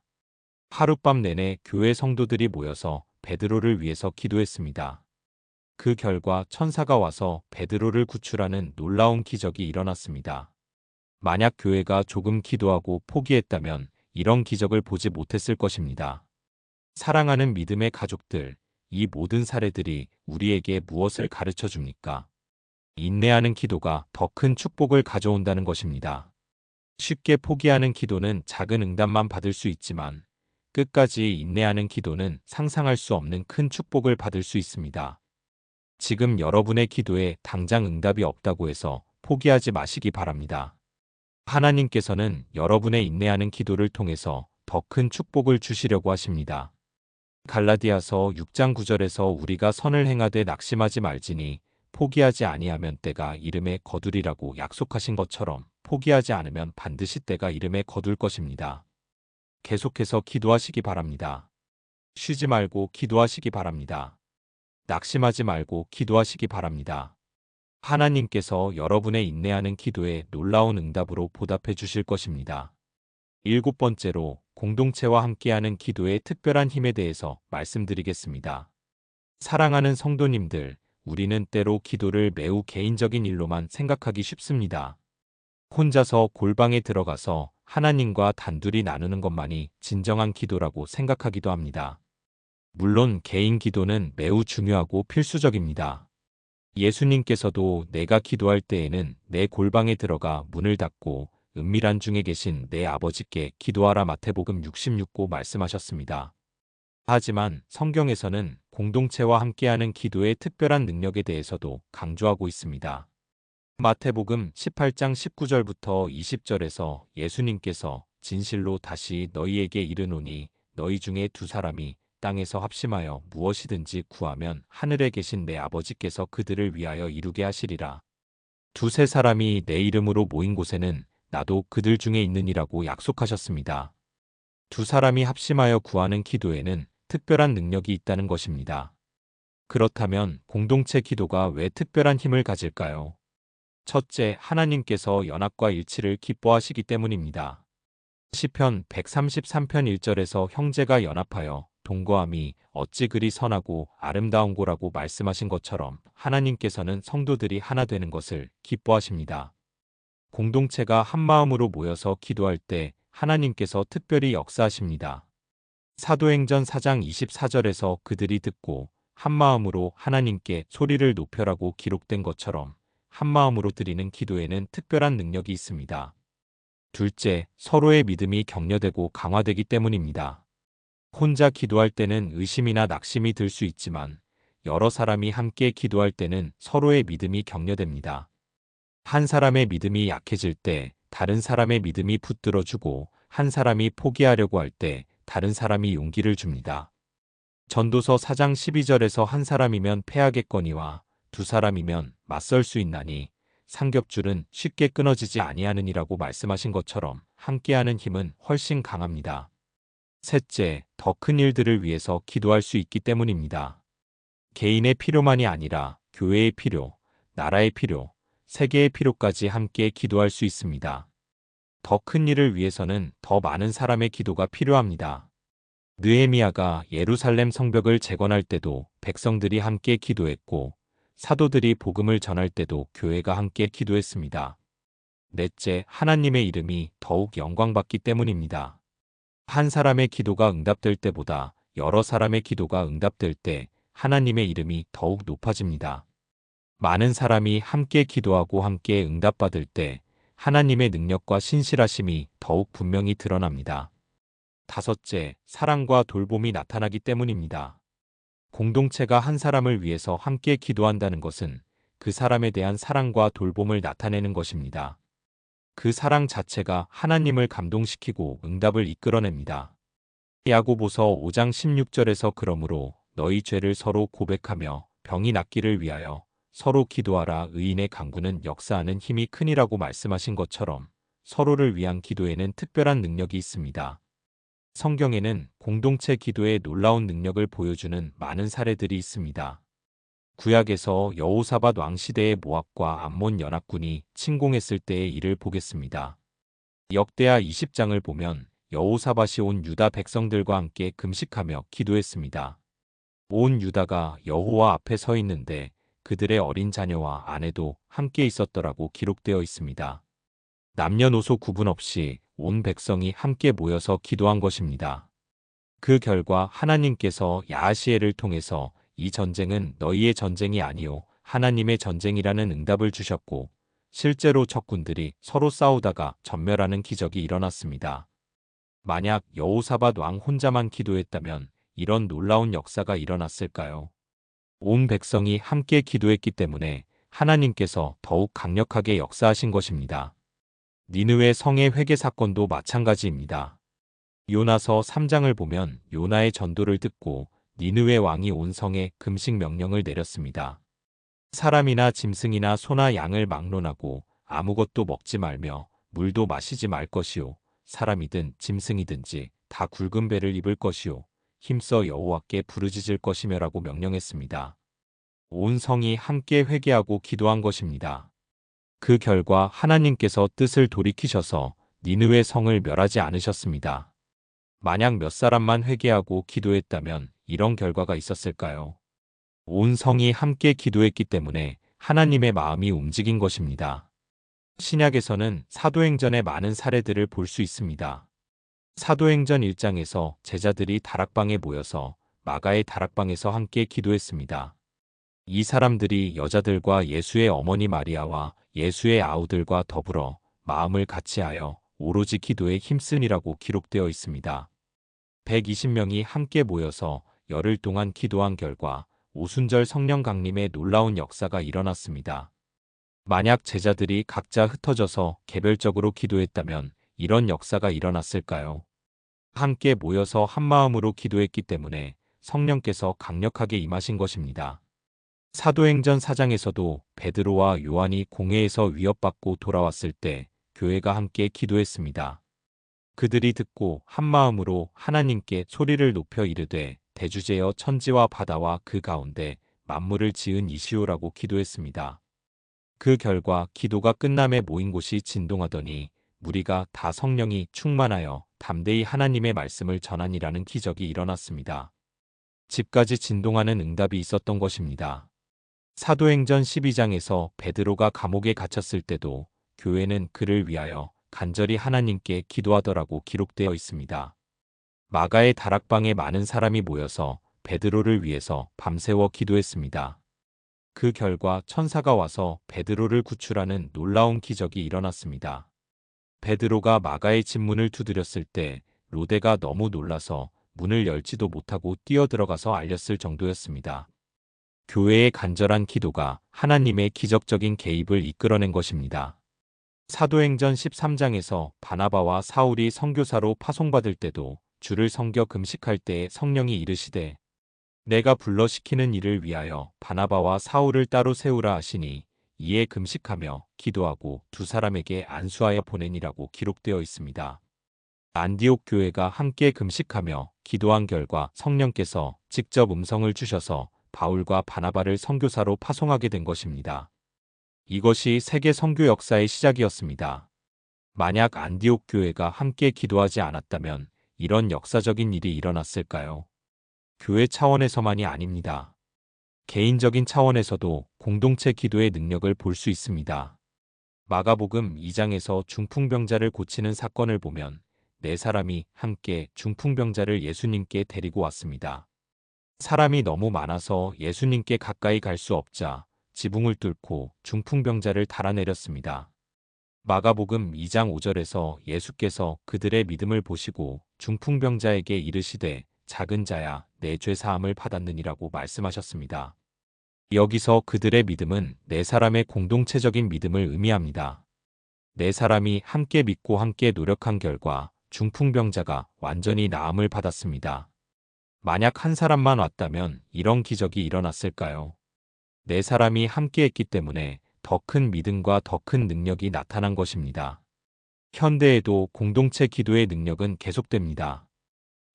하룻밤 내내 교회 성도들이 모여서 베드로를 위해서 기도했습니다. 그 결과 천사가 와서 베드로를 구출하는 놀라운 기적이 일어났습니다. 만약 교회가 조금 기도하고 포기했다면 이런 기적을 보지 못했을 것입니다. 사랑하는 믿음의 가족들, 이 모든 사례들이 우리에게 무엇을 가르쳐 줍니까? 인내하는 기도가 더 큰 축복을 가져온다는 것입니다. 쉽게 포기하는 기도는 작은 응답만 받을 수 있지만 끝까지 인내하는 기도는 상상할 수 없는 큰 축복을 받을 수 있습니다. 지금 여러분의 기도에 당장 응답이 없다고 해서 포기하지 마시기 바랍니다. 하나님께서는 여러분의 인내하는 기도를 통해서 더 큰 축복을 주시려고 하십니다. 갈라디아서 6장 9절에서 우리가 선을 행하되 낙심하지 말지니 포기하지 아니하면 때가 이름에 거두리라고 약속하신 것처럼 포기하지 않으면 반드시 때가 이름에 거둘 것입니다. 계속해서 기도하시기 바랍니다. 쉬지 말고 기도하시기 바랍니다. 낙심하지 말고 기도하시기 바랍니다. 하나님께서 여러분의 인내하는 기도에 놀라운 응답으로 보답해 주실 것입니다. 7번째로 공동체와 함께하는 기도의 특별한 힘에 대해서 말씀드리겠습니다. 사랑하는 성도님들, 우리는 때로 기도를 매우 개인적인 일로만 생각하기 쉽습니다. 혼자서 골방에 들어가서 하나님과 단둘이 나누는 것만이 진정한 기도라고 생각하기도 합니다. 물론 개인 기도는 매우 중요하고 필수적입니다. 예수님께서도 내가 기도할 때에는 내 골방에 들어가 문을 닫고 은밀한 중에 계신 내 아버지께 기도하라 마태복음 66고 말씀하셨습니다. 하지만 성경에서는 공동체와 함께하는 기도의 특별한 능력에 대해서도 강조하고 있습니다. 마태복음 18장 19절부터 20절에서 예수님께서 진실로 다시 너희에게 이르노니 너희 중에 두 사람이 땅에서 합심하여 무엇이든지 구하면 하늘에 계신 내 아버지께서 그들을 위하여 이루게 하시리라. 두세 사람이 내 이름으로 모인 곳에는 나도 그들 중에 있느니라고 약속하셨습니다. 두 사람이 합심하여 구하는 기도에는 특별한 능력이 있다는 것입니다. 그렇다면 공동체 기도가 왜 특별한 힘을 가질까요? 첫째, 하나님께서 연합과 일치를 기뻐하시기 때문입니다. 시편 133편 1절에서 형제가 연합하여 동거함이 어찌 그리 선하고 아름다운 고라고 말씀하신 것처럼 하나님께서는 성도들이 하나 되는 것을 기뻐하십니다. 공동체가 한마음으로 모여서 기도할 때 하나님께서 특별히 역사하십니다. 사도행전 4장 24절에서 그들이 듣고 한마음으로 하나님께 소리를 높여라고 기록된 것처럼 한마음으로 드리는 기도에는 특별한 능력이 있습니다. 둘째, 서로의 믿음이 격려되고 강화되기 때문입니다. 혼자 기도할 때는 의심이나 낙심이 들 수 있지만 여러 사람이 함께 기도할 때는 서로의 믿음이 격려됩니다. 한 사람의 믿음이 약해질 때 다른 사람의 믿음이 붙들어주고 한 사람이 포기하려고 할 때 다른 사람이 용기를 줍니다. 전도서 4장 12절에서 한 사람이면 패하겠거니와 두 사람이면 맞설 수 있나니 삼겹줄은 쉽게 끊어지지 아니하느니라고 말씀하신 것처럼 함께하는 힘은 훨씬 강합니다. 셋째, 더 큰 일들을 위해서 기도할 수 있기 때문입니다. 개인의 필요만이 아니라 교회의 필요, 나라의 필요, 세계의 필요까지 함께 기도할 수 있습니다. 더 큰 일을 위해서는 더 많은 사람의 기도가 필요합니다. 느헤미야가 예루살렘 성벽을 재건할 때도 백성들이 함께 기도했고, 사도들이 복음을 전할 때도 교회가 함께 기도했습니다. 넷째, 하나님의 이름이 더욱 영광받기 때문입니다. 한 사람의 기도가 응답될 때보다 여러 사람의 기도가 응답될 때 하나님의 이름이 더욱 높아집니다. 많은 사람이 함께 기도하고 함께 응답받을 때 하나님의 능력과 신실하심이 더욱 분명히 드러납니다. 다섯째, 사랑과 돌봄이 나타나기 때문입니다. 공동체가 한 사람을 위해서 함께 기도한다는 것은 그 사람에 대한 사랑과 돌봄을 나타내는 것입니다. 그 사랑 자체가 하나님을 감동시키고 응답을 이끌어냅니다. 야고보서 5장 16절에서 그러므로 너희 죄를 서로 고백하며 병이 낫기를 위하여 서로 기도하라. 의인의 간구는 역사하는 힘이 크니라고 말씀하신 것처럼 서로를 위한 기도에는 특별한 능력이 있습니다. 성경에는 공동체 기도의 놀라운 능력을 보여주는 많은 사례들이 있습니다. 구약에서 여호사밧 왕 시대의 모압과 암몬 연합군이 침공했을 때의 일을 보겠습니다. 역대하 20장을 보면 여호사밧이 온 유다 백성들과 함께 금식하며 기도했습니다. 온 유다가 여호와 앞에 서 있는데 그들의 어린 자녀와 아내도 함께 있었더라고 기록되어 있습니다. 남녀노소 구분 없이 온 백성이 함께 모여서 기도한 것입니다. 그 결과 하나님께서 야하시엘을 통해서 이 전쟁은 너희의 전쟁이 아니요 하나님의 전쟁이라는 응답을 주셨고 실제로 적군들이 서로 싸우다가 전멸하는 기적이 일어났습니다. 만약 여호사밧 왕 혼자만 기도했다면 이런 놀라운 역사가 일어났을까요? 온 백성이 함께 기도했기 때문에 하나님께서 더욱 강력하게 역사하신 것입니다. 니느웨 성의 회개 사건도 마찬가지입니다. 요나서 3장을 보면 요나의 전도를 듣고 니느웨 왕이 온 성에 금식 명령을 내렸습니다. 사람이나 짐승이나 소나 양을 막론하고 아무것도 먹지 말며 물도 마시지 말 것이요 사람이든 짐승이든지 다 굵은 배를 입을 것이요 힘써 여호와께 부르짖을 것이며라고 명령했습니다. 온 성이 함께 회개하고 기도한 것입니다. 그 결과 하나님께서 뜻을 돌이키셔서 니느웨 성을 멸하지 않으셨습니다. 만약 몇 사람만 회개하고 기도했다면 이런 결과가 있었을까요? 온 성이 함께 기도했기 때문에 하나님의 마음이 움직인 것입니다. 신약에서는 사도행전의 많은 사례들을 볼 수 있습니다. 사도행전 1장에서 제자들이 다락방에 모여서 마가의 다락방에서 함께 기도했습니다. 이 사람들이 여자들과 예수의 어머니 마리아와 예수의 아우들과 더불어 마음을 같이하여 오로지 기도에 힘쓰니라고 기록되어 있습니다. 120명이 함께 모여서 열흘 동안 기도한 결과 오순절 성령 강림의 놀라운 역사가 일어났습니다. 만약 제자들이 각자 흩어져서 개별적으로 기도했다면 이런 역사가 일어났을까요? 함께 모여서 한마음으로 기도했기 때문에 성령께서 강력하게 임하신 것입니다. 사도행전 4장에서도 베드로와 요한이 공회에서 위협받고 돌아왔을 때 교회가 함께 기도했습니다. 그들이 듣고 한마음으로 하나님께 소리를 높여 이르되 대주제여 천지와 바다와 그 가운데 만물을 지은 이시오라고 기도했습니다. 그 결과 기도가 끝남에 모인 곳이 진동하더니 무리가 다 성령이 충만하여 담대히 하나님의 말씀을 전하니라는 기적이 일어났습니다. 집까지 진동하는 응답이 있었던 것입니다. 사도행전 12장에서 베드로가 감옥에 갇혔을 때도 교회는 그를 위하여 간절히 하나님께 기도하더라고 기록되어 있습니다. 마가의 다락방에 많은 사람이 모여서 베드로를 위해서 밤새워 기도했습니다. 그 결과 천사가 와서 베드로를 구출하는 놀라운 기적이 일어났습니다. 베드로가 마가의 집문을 두드렸을 때 로데가 너무 놀라서 문을 열지도 못하고 뛰어들어가서 알렸을 정도였습니다. 교회의 간절한 기도가 하나님의 기적적인 개입을 이끌어낸 것입니다. 사도행전 13장에서 바나바와 사울이 선교사로 파송받을 때도 주를 섬겨 금식할 때에 성령이 이르시되 내가 불러시키는 일을 위하여 바나바와 사울을 따로 세우라 하시니 이에 금식하며 기도하고 두 사람에게 안수하여 보내니라고 기록되어 있습니다. 안디옥 교회가 함께 금식하며 기도한 결과 성령께서 직접 음성을 주셔서 바울과 바나바를 선교사로 파송하게 된 것입니다. 이것이 세계 선교 역사의 시작이었습니다. 만약 안디옥 교회가 함께 기도하지 않았다면 이런 역사적인 일이 일어났을까요? 교회 차원에서만이 아닙니다. 개인적인 차원에서도 공동체 기도의 능력을 볼 수 있습니다. 마가복음 2장에서 중풍병자를 고치는 사건을 보면 네 사람이 함께 중풍병자를 예수님께 데리고 왔습니다. 사람이 너무 많아서 예수님께 가까이 갈 수 없자 지붕을 뚫고 중풍병자를 달아내렸습니다. 마가복음 2장 5절에서 예수께서 그들의 믿음을 보시고 중풍병자에게 이르시되 작은 자야 내 죄 사함을 받았느니라고 말씀하셨습니다. 여기서 그들의 믿음은 네 사람의 공동체적인 믿음을 의미합니다. 네 사람이 함께 믿고 함께 노력한 결과 중풍병자가 완전히 나음을 받았습니다. 만약 한 사람만 왔다면 이런 기적이 일어났을까요? 네 사람이 함께 했기 때문에 더 큰 믿음과 더 큰 능력이 나타난 것입니다. 현대에도 공동체 기도의 능력은 계속됩니다.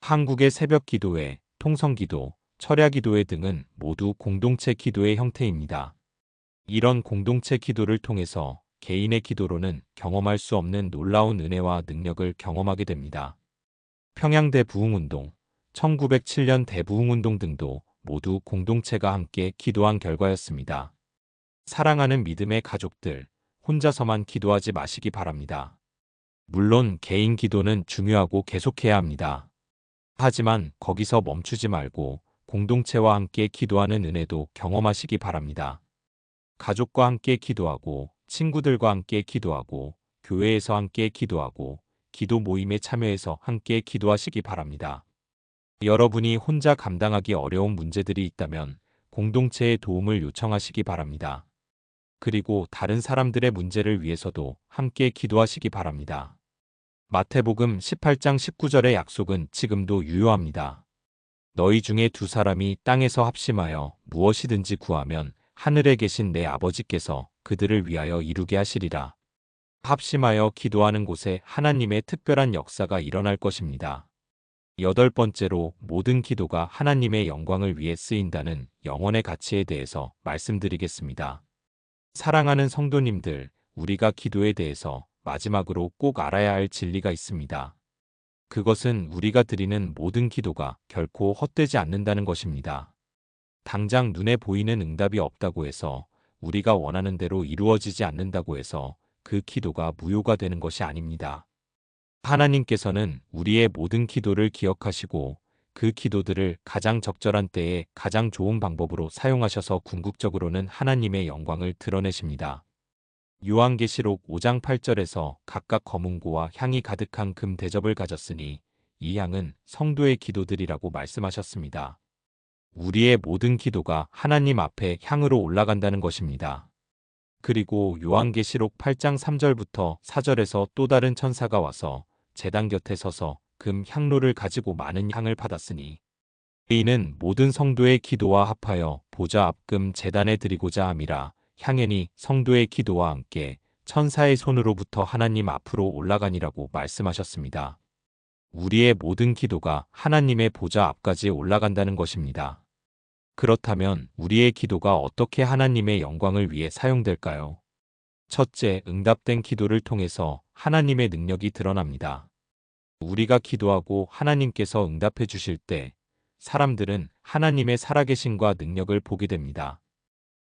한국의 새벽 기도회, 통성 기도, 철야 기도회 등은 모두 공동체 기도의 형태입니다. 이런 공동체 기도를 통해서 개인의 기도로는 경험할 수 없는 놀라운 은혜와 능력을 경험하게 됩니다. 평양대 부흥운동, 1907년 대부흥운동 등도 모두 공동체가 함께 기도한 결과였습니다. 사랑하는 믿음의 가족들, 혼자서만 기도하지 마시기 바랍니다. 물론 개인 기도는 중요하고 계속해야 합니다. 하지만 거기서 멈추지 말고 공동체와 함께 기도하는 은혜도 경험하시기 바랍니다. 가족과 함께 기도하고 친구들과 함께 기도하고 교회에서 함께 기도하고 기도 모임에 참여해서 함께 기도하시기 바랍니다. 여러분이 혼자 감당하기 어려운 문제들이 있다면 공동체의 도움을 요청하시기 바랍니다. 그리고 다른 사람들의 문제를 위해서도 함께 기도하시기 바랍니다. 마태복음 18장 19절의 약속은 지금도 유효합니다. 너희 중에 두 사람이 땅에서 합심하여 무엇이든지 구하면 하늘에 계신 내 아버지께서 그들을 위하여 이루게 하시리라. 합심하여 기도하는 곳에 하나님의 특별한 역사가 일어날 것입니다. 여덟 번째로 모든 기도가 하나님의 영광을 위해 쓰인다는 영혼의 가치에 대해서 말씀드리겠습니다. 사랑하는 성도님들, 우리가 기도에 대해서 마지막으로 꼭 알아야 할 진리가 있습니다. 그것은 우리가 드리는 모든 기도가 결코 헛되지 않는다는 것입니다. 당장 눈에 보이는 응답이 없다고 해서 우리가 원하는 대로 이루어지지 않는다고 해서 그 기도가 무효가 되는 것이 아닙니다. 하나님께서는 우리의 모든 기도를 기억하시고 그 기도들을 가장 적절한 때에 가장 좋은 방법으로 사용하셔서 궁극적으로는 하나님의 영광을 드러내십니다. 요한계시록 5장 8절에서 각각 검은고와 향이 가득한 금 대접을 가졌으니 이 향은 성도의 기도들이라고 말씀하셨습니다. 우리의 모든 기도가 하나님 앞에 향으로 올라간다는 것입니다. 그리고 요한계시록 8장 3절부터 4절에서 또 다른 천사가 와서 제단 곁에 서서 금 향로를 가지고 많은 향을 받았으니 이는 모든 성도의 기도와 합하여 보좌 앞금 제단에 드리고자 함이라. 향연이 성도의 기도와 함께 천사의 손으로부터 하나님 앞으로 올라가니라고 말씀하셨습니다. 우리의 모든 기도가 하나님의 보좌 앞까지 올라간다는 것입니다. 그렇다면 우리의 기도가 어떻게 하나님의 영광을 위해 사용될까요? 첫째, 응답된 기도를 통해서 하나님의 능력이 드러납니다. 우리가 기도하고 하나님께서 응답해 주실 때 사람들은 하나님의 살아계심과 능력을 보게 됩니다.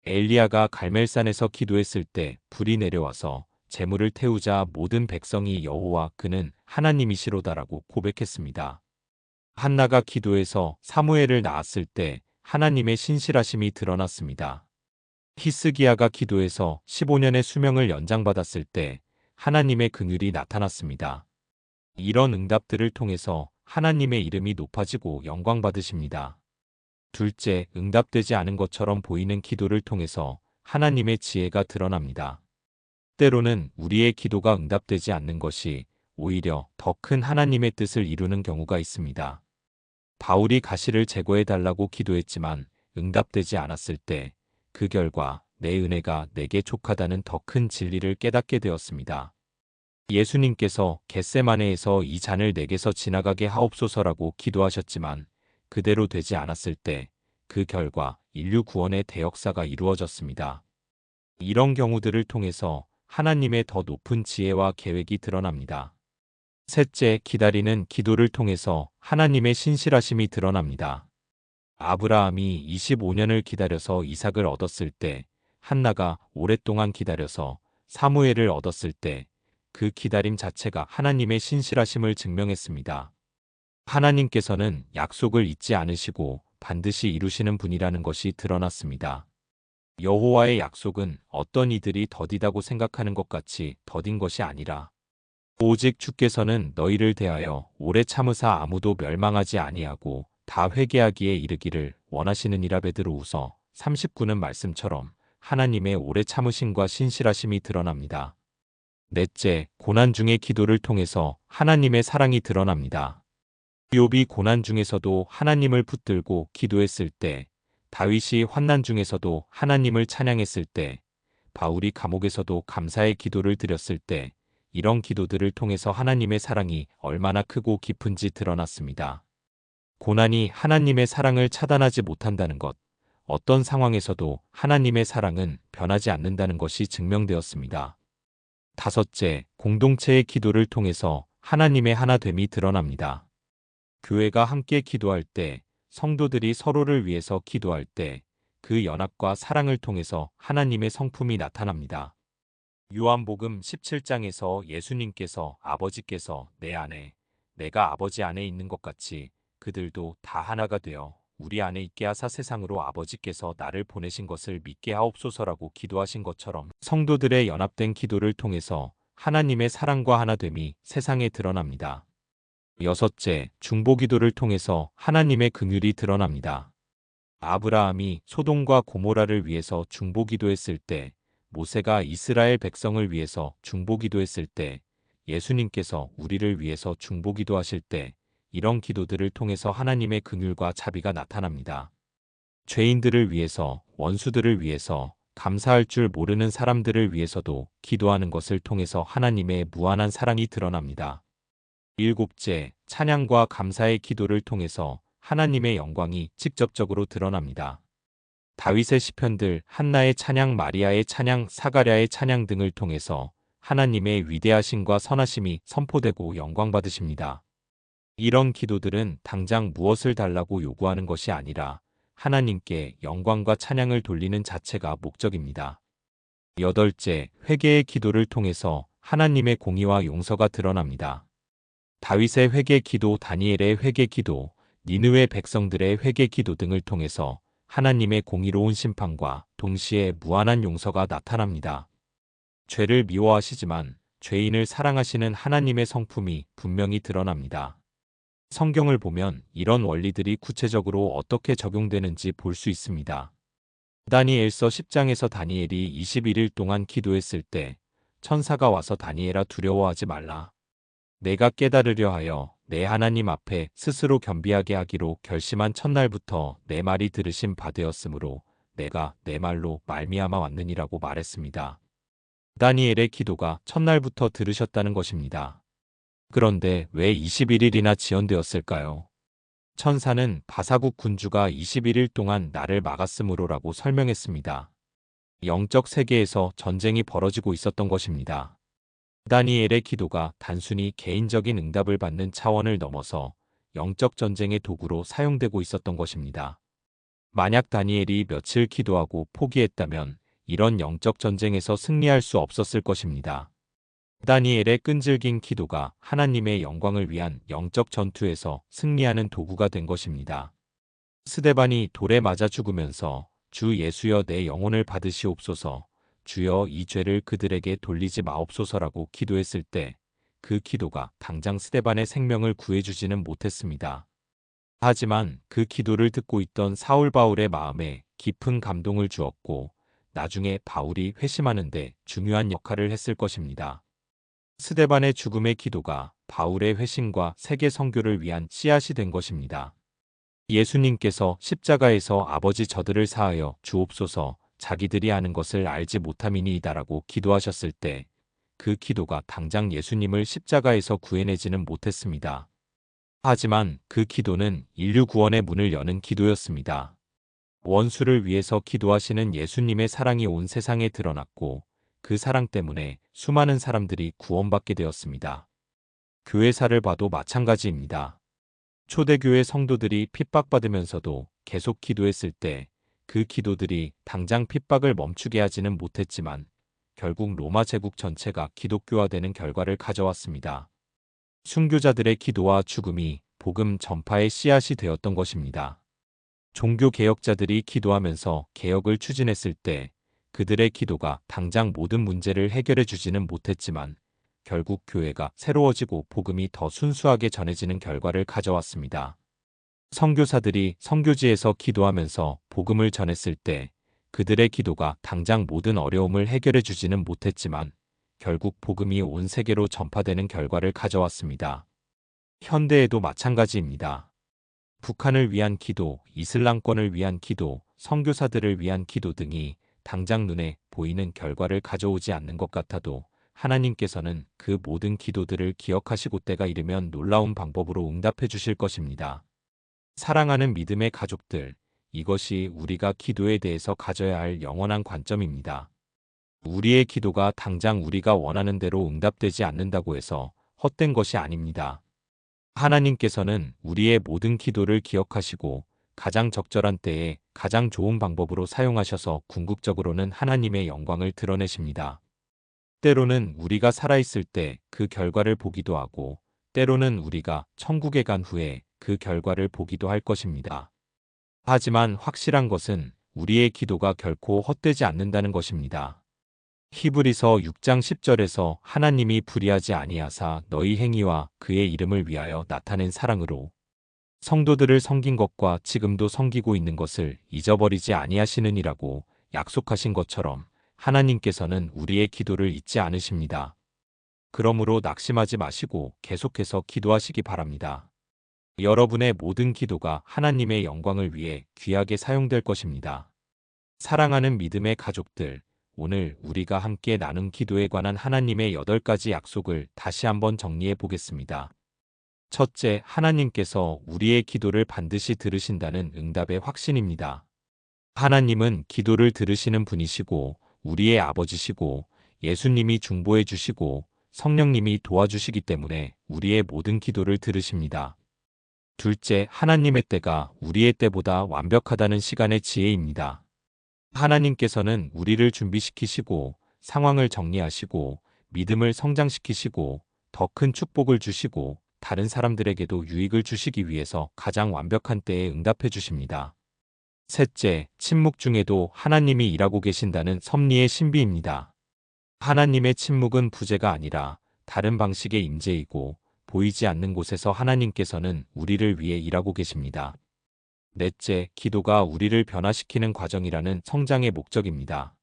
엘리야가 갈멜산에서 기도했을 때 불이 내려와서 재물을 태우자 모든 백성이 여호와 그는 하나님이시로다라고 고백했습니다. 한나가 기도해서 사무엘을 낳았을 때 하나님의 신실하심이 드러났습니다. 히스기야가 기도해서 15년의 수명을 연장받았을 때 하나님의 긍휼이 나타났습니다. 이런 응답들을 통해서 하나님의 이름이 높아지고 영광 받으십니다. 둘째, 응답되지 않은 것처럼 보이는 기도를 통해서 하나님의 지혜가 드러납니다. 때로는 우리의 기도가 응답되지 않는 것이 오히려 더 큰 하나님의 뜻을 이루는 경우가 있습니다. 바울이 가시를 제거해달라고 기도했지만 응답되지 않았을 때 그 결과 내 은혜가 내게 족하다는 더 큰 진리를 깨닫게 되었습니다. 예수님께서 겟세마네에서 이 잔을 내게서 지나가게 하옵소서라고 기도하셨지만 그대로 되지 않았을 때 그 결과 인류 구원의 대역사가 이루어졌습니다. 이런 경우들을 통해서 하나님의 더 높은 지혜와 계획이 드러납니다. 셋째, 기다리는 기도를 통해서 하나님의 신실하심이 드러납니다. 아브라함이 25년을 기다려서 이삭을 얻었을 때, 한나가 오랫동안 기다려서 사무엘을 얻었을 때, 그 기다림 자체가 하나님의 신실하심을 증명했습니다. 하나님께서는 약속을 잊지 않으시고 반드시 이루시는 분이라는 것이 드러났습니다. 여호와의 약속은 어떤 이들이 더디다고 생각하는 것 같이 더딘 것이 아니라 오직 주께서는 너희를 대하여 오래 참으사 아무도 멸망하지 아니하고 다 회개하기에 이르기를 원하시느니라. 베드로후서 39는 말씀처럼 하나님의 오래 참으심과 신실하심이 드러납니다. 넷째, 고난 중의 기도를 통해서 하나님의 사랑이 드러납니다. 욥이 고난 중에서도 하나님을 붙들고 기도했을 때, 다윗이 환난 중에서도 하나님을 찬양했을 때, 바울이 감옥에서도 감사의 기도를 드렸을 때, 이런 기도들을 통해서 하나님의 사랑이 얼마나 크고 깊은지 드러났습니다. 고난이 하나님의 사랑을 차단하지 못한다는 것, 어떤 상황에서도 하나님의 사랑은 변하지 않는다는 것이 증명되었습니다. 다섯째, 공동체의 기도를 통해서 하나님의 하나됨이 드러납니다. 교회가 함께 기도할 때, 성도들이 서로를 위해서 기도할 때, 그 연합과 사랑을 통해서 하나님의 성품이 나타납니다. 요한복음 17장에서 예수님께서 아버지께서 내 안에, 내가 아버지 안에 있는 것 같이 그들도 다 하나가 되어 우리 안에 있게 하사 세상으로 아버지께서 나를 보내신 것을 믿게 하옵소서라고 기도하신 것처럼 성도들의 연합된 기도를 통해서 하나님의 사랑과 하나됨이 세상에 드러납니다. 여섯째, 중보기도를 통해서 하나님의 긍휼이 드러납니다. 아브라함이 소돔과 고모라를 위해서 중보기도했을 때, 모세가 이스라엘 백성을 위해서 중보기도했을 때, 예수님께서 우리를 위해서 중보기도하실 때, 이런 기도들을 통해서 하나님의 긍휼과 자비가 나타납니다. 죄인들을 위해서, 원수들을 위해서, 감사할 줄 모르는 사람들을 위해서도 기도하는 것을 통해서 하나님의 무한한 사랑이 드러납니다. 일곱째, 찬양과 감사의 기도를 통해서 하나님의 영광이 직접적으로 드러납니다. 다윗의 시편들, 한나의 찬양, 마리아의 찬양, 사가랴의 찬양 등을 통해서 하나님의 위대하심과 선하심이 선포되고 영광받으십니다. 이런 기도들은 당장 무엇을 달라고 요구하는 것이 아니라 하나님께 영광과 찬양을 돌리는 자체가 목적입니다. 여덟째, 회개의 기도를 통해서 하나님의 공의와 용서가 드러납니다. 다윗의 회개 기도, 다니엘의 회개 기도, 니느웨 백성들의 회개 기도 등을 통해서 하나님의 공의로운 심판과 동시에 무한한 용서가 나타납니다. 죄를 미워하시지만 죄인을 사랑하시는 하나님의 성품이 분명히 드러납니다. 성경을 보면 이런 원리들이 구체적으로 어떻게 적용되는지 볼 수 있습니다. 다니엘서 10장에서 다니엘이 21일 동안 기도했을 때 천사가 와서 다니엘아 두려워하지 말라. 내가 깨달으려 하여 내 하나님 앞에 스스로 겸비하게 하기로 결심한 첫날부터 내 말이 들으심 바 되었으므로 내가 내 말로 말미암아 왔느니라고 말했습니다. 다니엘의 기도가 첫날부터 들으셨다는 것입니다. 그런데 왜 21일이나 지연되었을까요? 천사는 바사국 군주가 21일 동안 나를 막았으므로라고 설명했습니다. 영적 세계에서 전쟁이 벌어지고 있었던 것입니다. 다니엘의 기도가 단순히 개인적인 응답을 받는 차원을 넘어서 영적 전쟁의 도구로 사용되고 있었던 것입니다. 만약 다니엘이 며칠 기도하고 포기했다면 이런 영적 전쟁에서 승리할 수 없었을 것입니다. 다니엘의 끈질긴 기도가 하나님의 영광을 위한 영적 전투에서 승리하는 도구가 된 것입니다. 스데반이 돌에 맞아 죽으면서 주 예수여 내 영혼을 받으시옵소서, 주여 이 죄를 그들에게 돌리지 마옵소서라고 기도했을 때 그 기도가 당장 스데반의 생명을 구해주지는 못했습니다. 하지만 그 기도를 듣고 있던 사울 바울의 마음에 깊은 감동을 주었고 나중에 바울이 회심하는데 중요한 역할을 했을 것입니다. 스데반의 죽음의 기도가 바울의 회심과 세계 선교를 위한 씨앗이 된 것입니다. 예수님께서 십자가에서 아버지 저들을 사하여 주옵소서 자기들이 하는 것을 알지 못함이니이다라고 기도하셨을 때 그 기도가 당장 예수님을 십자가에서 구해내지는 못했습니다. 하지만 그 기도는 인류 구원의 문을 여는 기도였습니다. 원수를 위해서 기도하시는 예수님의 사랑이 온 세상에 드러났고 그 사랑 때문에 수많은 사람들이 구원받게 되었습니다. 교회사를 봐도 마찬가지입니다. 초대교회 성도들이 핍박받으면서도 계속 기도했을 때 그 기도들이 당장 핍박을 멈추게 하지는 못했지만 결국 로마 제국 전체가 기독교화되는 결과를 가져왔습니다. 순교자들의 기도와 죽음이 복음 전파의 씨앗이 되었던 것입니다. 종교개혁자들이 기도하면서 개혁을 추진했을 때 그들의 기도가 당장 모든 문제를 해결해 주지는 못했지만 결국 교회가 새로워지고 복음이 더 순수하게 전해지는 결과를 가져왔습니다. 선교사들이 선교지에서 기도하면서 복음을 전했을 때 그들의 기도가 당장 모든 어려움을 해결해 주지는 못했지만 결국 복음이 온 세계로 전파되는 결과를 가져왔습니다. 현대에도 마찬가지입니다. 북한을 위한 기도, 이슬람권을 위한 기도, 선교사들을 위한 기도 등이 당장 눈에 보이는 결과를 가져오지 않는 것 같아도 하나님께서는 그 모든 기도들을 기억하시고 때가 이르면 놀라운 방법으로 응답해 주실 것입니다. 사랑하는 믿음의 가족들, 이것이 우리가 기도에 대해서 가져야 할 영원한 관점입니다. 우리의 기도가 당장 우리가 원하는 대로 응답되지 않는다고 해서 헛된 것이 아닙니다. 하나님께서는 우리의 모든 기도를 기억하시고 가장 적절한 때에 가장 좋은 방법으로 사용하셔서 궁극적으로는 하나님의 영광을 드러내십니다. 때로는 우리가 살아있을 때 그 결과를 보기도 하고 때로는 우리가 천국에 간 후에 그 결과를 보기도 할 것입니다. 하지만 확실한 것은 우리의 기도가 결코 헛되지 않는다는 것입니다. 히브리서 6장 10절에서 하나님이 불의하지 아니하사 너희 행위와 그의 이름을 위하여 나타낸 사랑으로 성도들을 섬긴 것과 지금도 섬기고 있는 것을 잊어버리지 아니하시느니라고 약속하신 것처럼 하나님께서는 우리의 기도를 잊지 않으십니다. 그러므로 낙심하지 마시고 계속해서 기도하시기 바랍니다. 여러분의 모든 기도가 하나님의 영광을 위해 귀하게 사용될 것입니다. 사랑하는 믿음의 가족들, 오늘 우리가 함께 나눈 기도에 관한 하나님의 8가지 약속을 다시 한번 정리해 보겠습니다. 첫째, 하나님께서 우리의 기도를 반드시 들으신다는 응답의 확신입니다. 하나님은 기도를 들으시는 분이시고 우리의 아버지시고 예수님이 중보해 주시고 성령님이 도와주시기 때문에 우리의 모든 기도를 들으십니다. 둘째, 하나님의 때가 우리의 때보다 완벽하다는 시간의 지혜입니다. 하나님께서는 우리를 준비시키시고 상황을 정리하시고 믿음을 성장시키시고 더 큰 축복을 주시고 다른 사람들에게도 유익을 주시기 위해서 가장 완벽한 때에 응답해 주십니다. 셋째, 침묵 중에도 하나님이 일하고 계신다는 섭리의 신비입니다. 하나님의 침묵은 부재가 아니라 다른 방식의 임재이고 보이지 않는 곳에서 하나님께서는 우리를 위해 일하고 계십니다. 넷째, 기도가 우리를 변화시키는 과정이라는 성장의 목적입니다.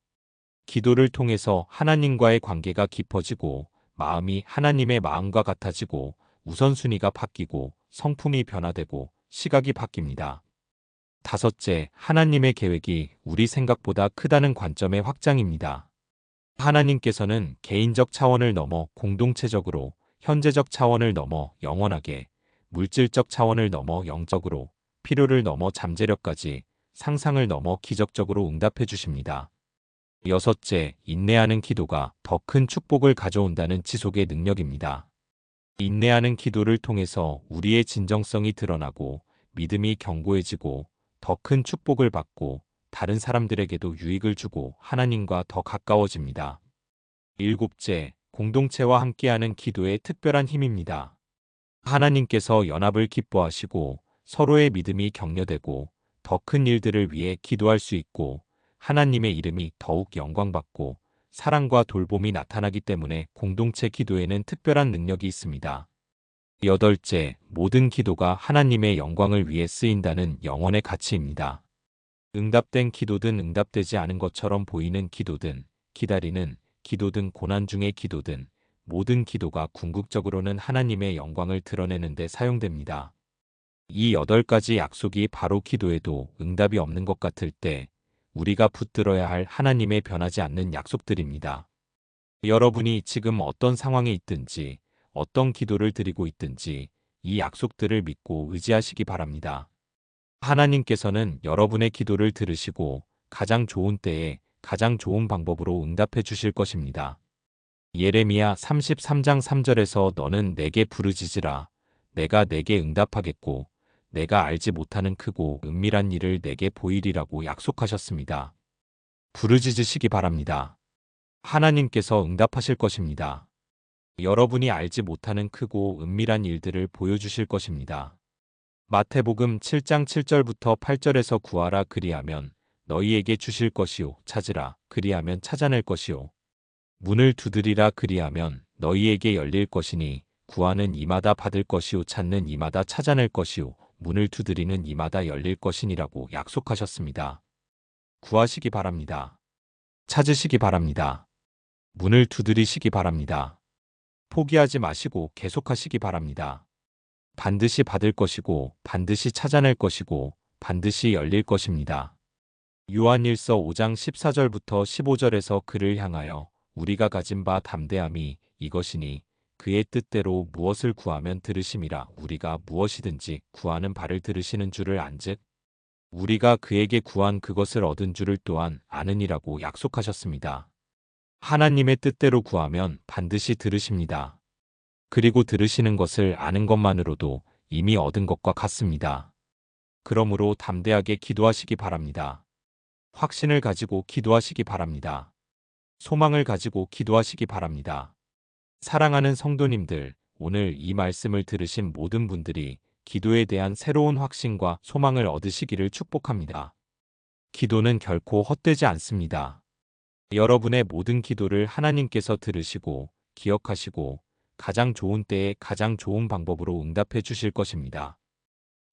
기도를 통해서 하나님과의 관계가 깊어지고 마음이 하나님의 마음과 같아지고 우선순위가 바뀌고 성품이 변화되고 시각이 바뀝니다. 다섯째, 하나님의 계획이 우리 생각보다 크다는 관점의 확장입니다. 하나님께서는 개인적 차원을 넘어 공동체적으로, 현재적 차원을 넘어 영원하게, 물질적 차원을 넘어 영적으로, 필요를 넘어 잠재력까지, 상상을 넘어 기적적으로 응답해 주십니다. 여섯째, 인내하는 기도가 더 큰 축복을 가져온다는 지속의 능력입니다. 인내하는 기도를 통해서 우리의 진정성이 드러나고 믿음이 견고해지고 더 큰 축복을 받고 다른 사람들에게도 유익을 주고 하나님과 더 가까워집니다. 일곱째, 공동체와 함께하는 기도의 특별한 힘입니다. 하나님께서 연합을 기뻐하시고 서로의 믿음이 격려되고 더 큰 일들을 위해 기도할 수 있고 하나님의 이름이 더욱 영광받고 사랑과 돌봄이 나타나기 때문에 공동체 기도에는 특별한 능력이 있습니다. 여덟째, 모든 기도가 하나님의 영광을 위해 쓰인다는 영원의 가치입니다. 응답된 기도든 응답되지 않은 것처럼 보이는 기도든 기다리는 기도든 고난 중의 기도든 모든 기도가 궁극적으로는 하나님의 영광을 드러내는 데 사용됩니다. 이 8가지 약속이 바로 기도에도 응답이 없는 것 같을 때 우리가 붙들어야 할 하나님의 변하지 않는 약속들입니다. 여러분이 지금 어떤 상황에 있든지 어떤 기도를 드리고 있든지 이 약속들을 믿고 의지하시기 바랍니다. 하나님께서는 여러분의 기도를 들으시고 가장 좋은 때에 가장 좋은 방법으로 응답해 주실 것입니다. 예레미야 33장 3절에서 너는 내게 부르짖으라. 내가 내게 응답하겠고 내가 알지 못하는 크고 은밀한 일을 내게 보이리라고 약속하셨습니다. 부르짖으시기 바랍니다. 하나님께서 응답하실 것입니다. 여러분이 알지 못하는 크고 은밀한 일들을 보여주실 것입니다. 마태복음 7장 7절부터 8절에서 구하라 그리하면 너희에게 주실 것이요 찾으라 그리하면 찾아낼 것이요 문을 두드리라 그리하면 너희에게 열릴 것이니 구하는 이마다 받을 것이요 찾는 이마다 찾아낼 것이요 문을 두드리는 이마다 열릴 것이니라고 약속하셨습니다. 구하시기 바랍니다. 찾으시기 바랍니다. 문을 두드리시기 바랍니다. 포기하지 마시고 계속하시기 바랍니다. 반드시 받을 것이고 반드시 찾아낼 것이고 반드시 열릴 것입니다. 요한일서 5장 14절부터 15절에서 그를 향하여 우리가 가진 바 담대함이 이것이니 그의 뜻대로 무엇을 구하면 들으심이라 우리가 무엇이든지 구하는 바를 들으시는 줄을 안즉 우리가 그에게 구한 그것을 얻은 줄을 또한 아느니라고 약속하셨습니다. 하나님의 뜻대로 구하면 반드시 들으십니다. 그리고 들으시는 것을 아는 것만으로도 이미 얻은 것과 같습니다. 그러므로 담대하게 기도하시기 바랍니다. 확신을 가지고 기도하시기 바랍니다. 소망을 가지고 기도하시기 바랍니다. 사랑하는 성도님들, 오늘 이 말씀을 들으신 모든 분들이 기도에 대한 새로운 확신과 소망을 얻으시기를 축복합니다. 기도는 결코 헛되지 않습니다. 여러분의 모든 기도를 하나님께서 들으시고 기억하시고 가장 좋은 때에 가장 좋은 방법으로 응답해 주실 것입니다.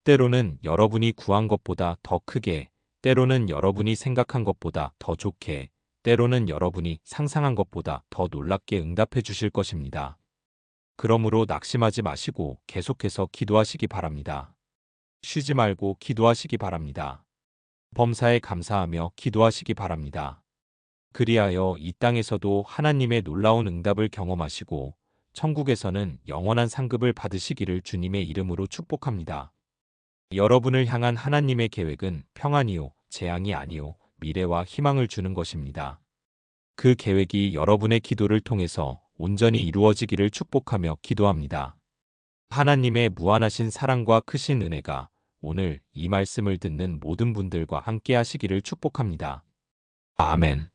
때로는 여러분이 구한 것보다 더 크게, 때로는 여러분이 생각한 것보다 더 좋게, 때로는 여러분이 상상한 것보다 더 놀랍게 응답해 주실 것입니다. 그러므로 낙심하지 마시고 계속해서 기도하시기 바랍니다. 쉬지 말고 기도하시기 바랍니다. 범사에 감사하며 기도하시기 바랍니다. 그리하여 이 땅에서도 하나님의 놀라운 응답을 경험하시고 천국에서는 영원한 상급을 받으시기를 주님의 이름으로 축복합니다. 여러분을 향한 하나님의 계획은 평안이요, 재앙이 아니요, 미래와 희망을 주는 것입니다. 그 계획이 여러분의 기도를 통해서 온전히 이루어지기를 축복하며 기도합니다. 하나님의 무한하신 사랑과 크신 은혜가 오늘 이 말씀을 듣는 모든 분들과 함께 하시기를 축복합니다. 아멘.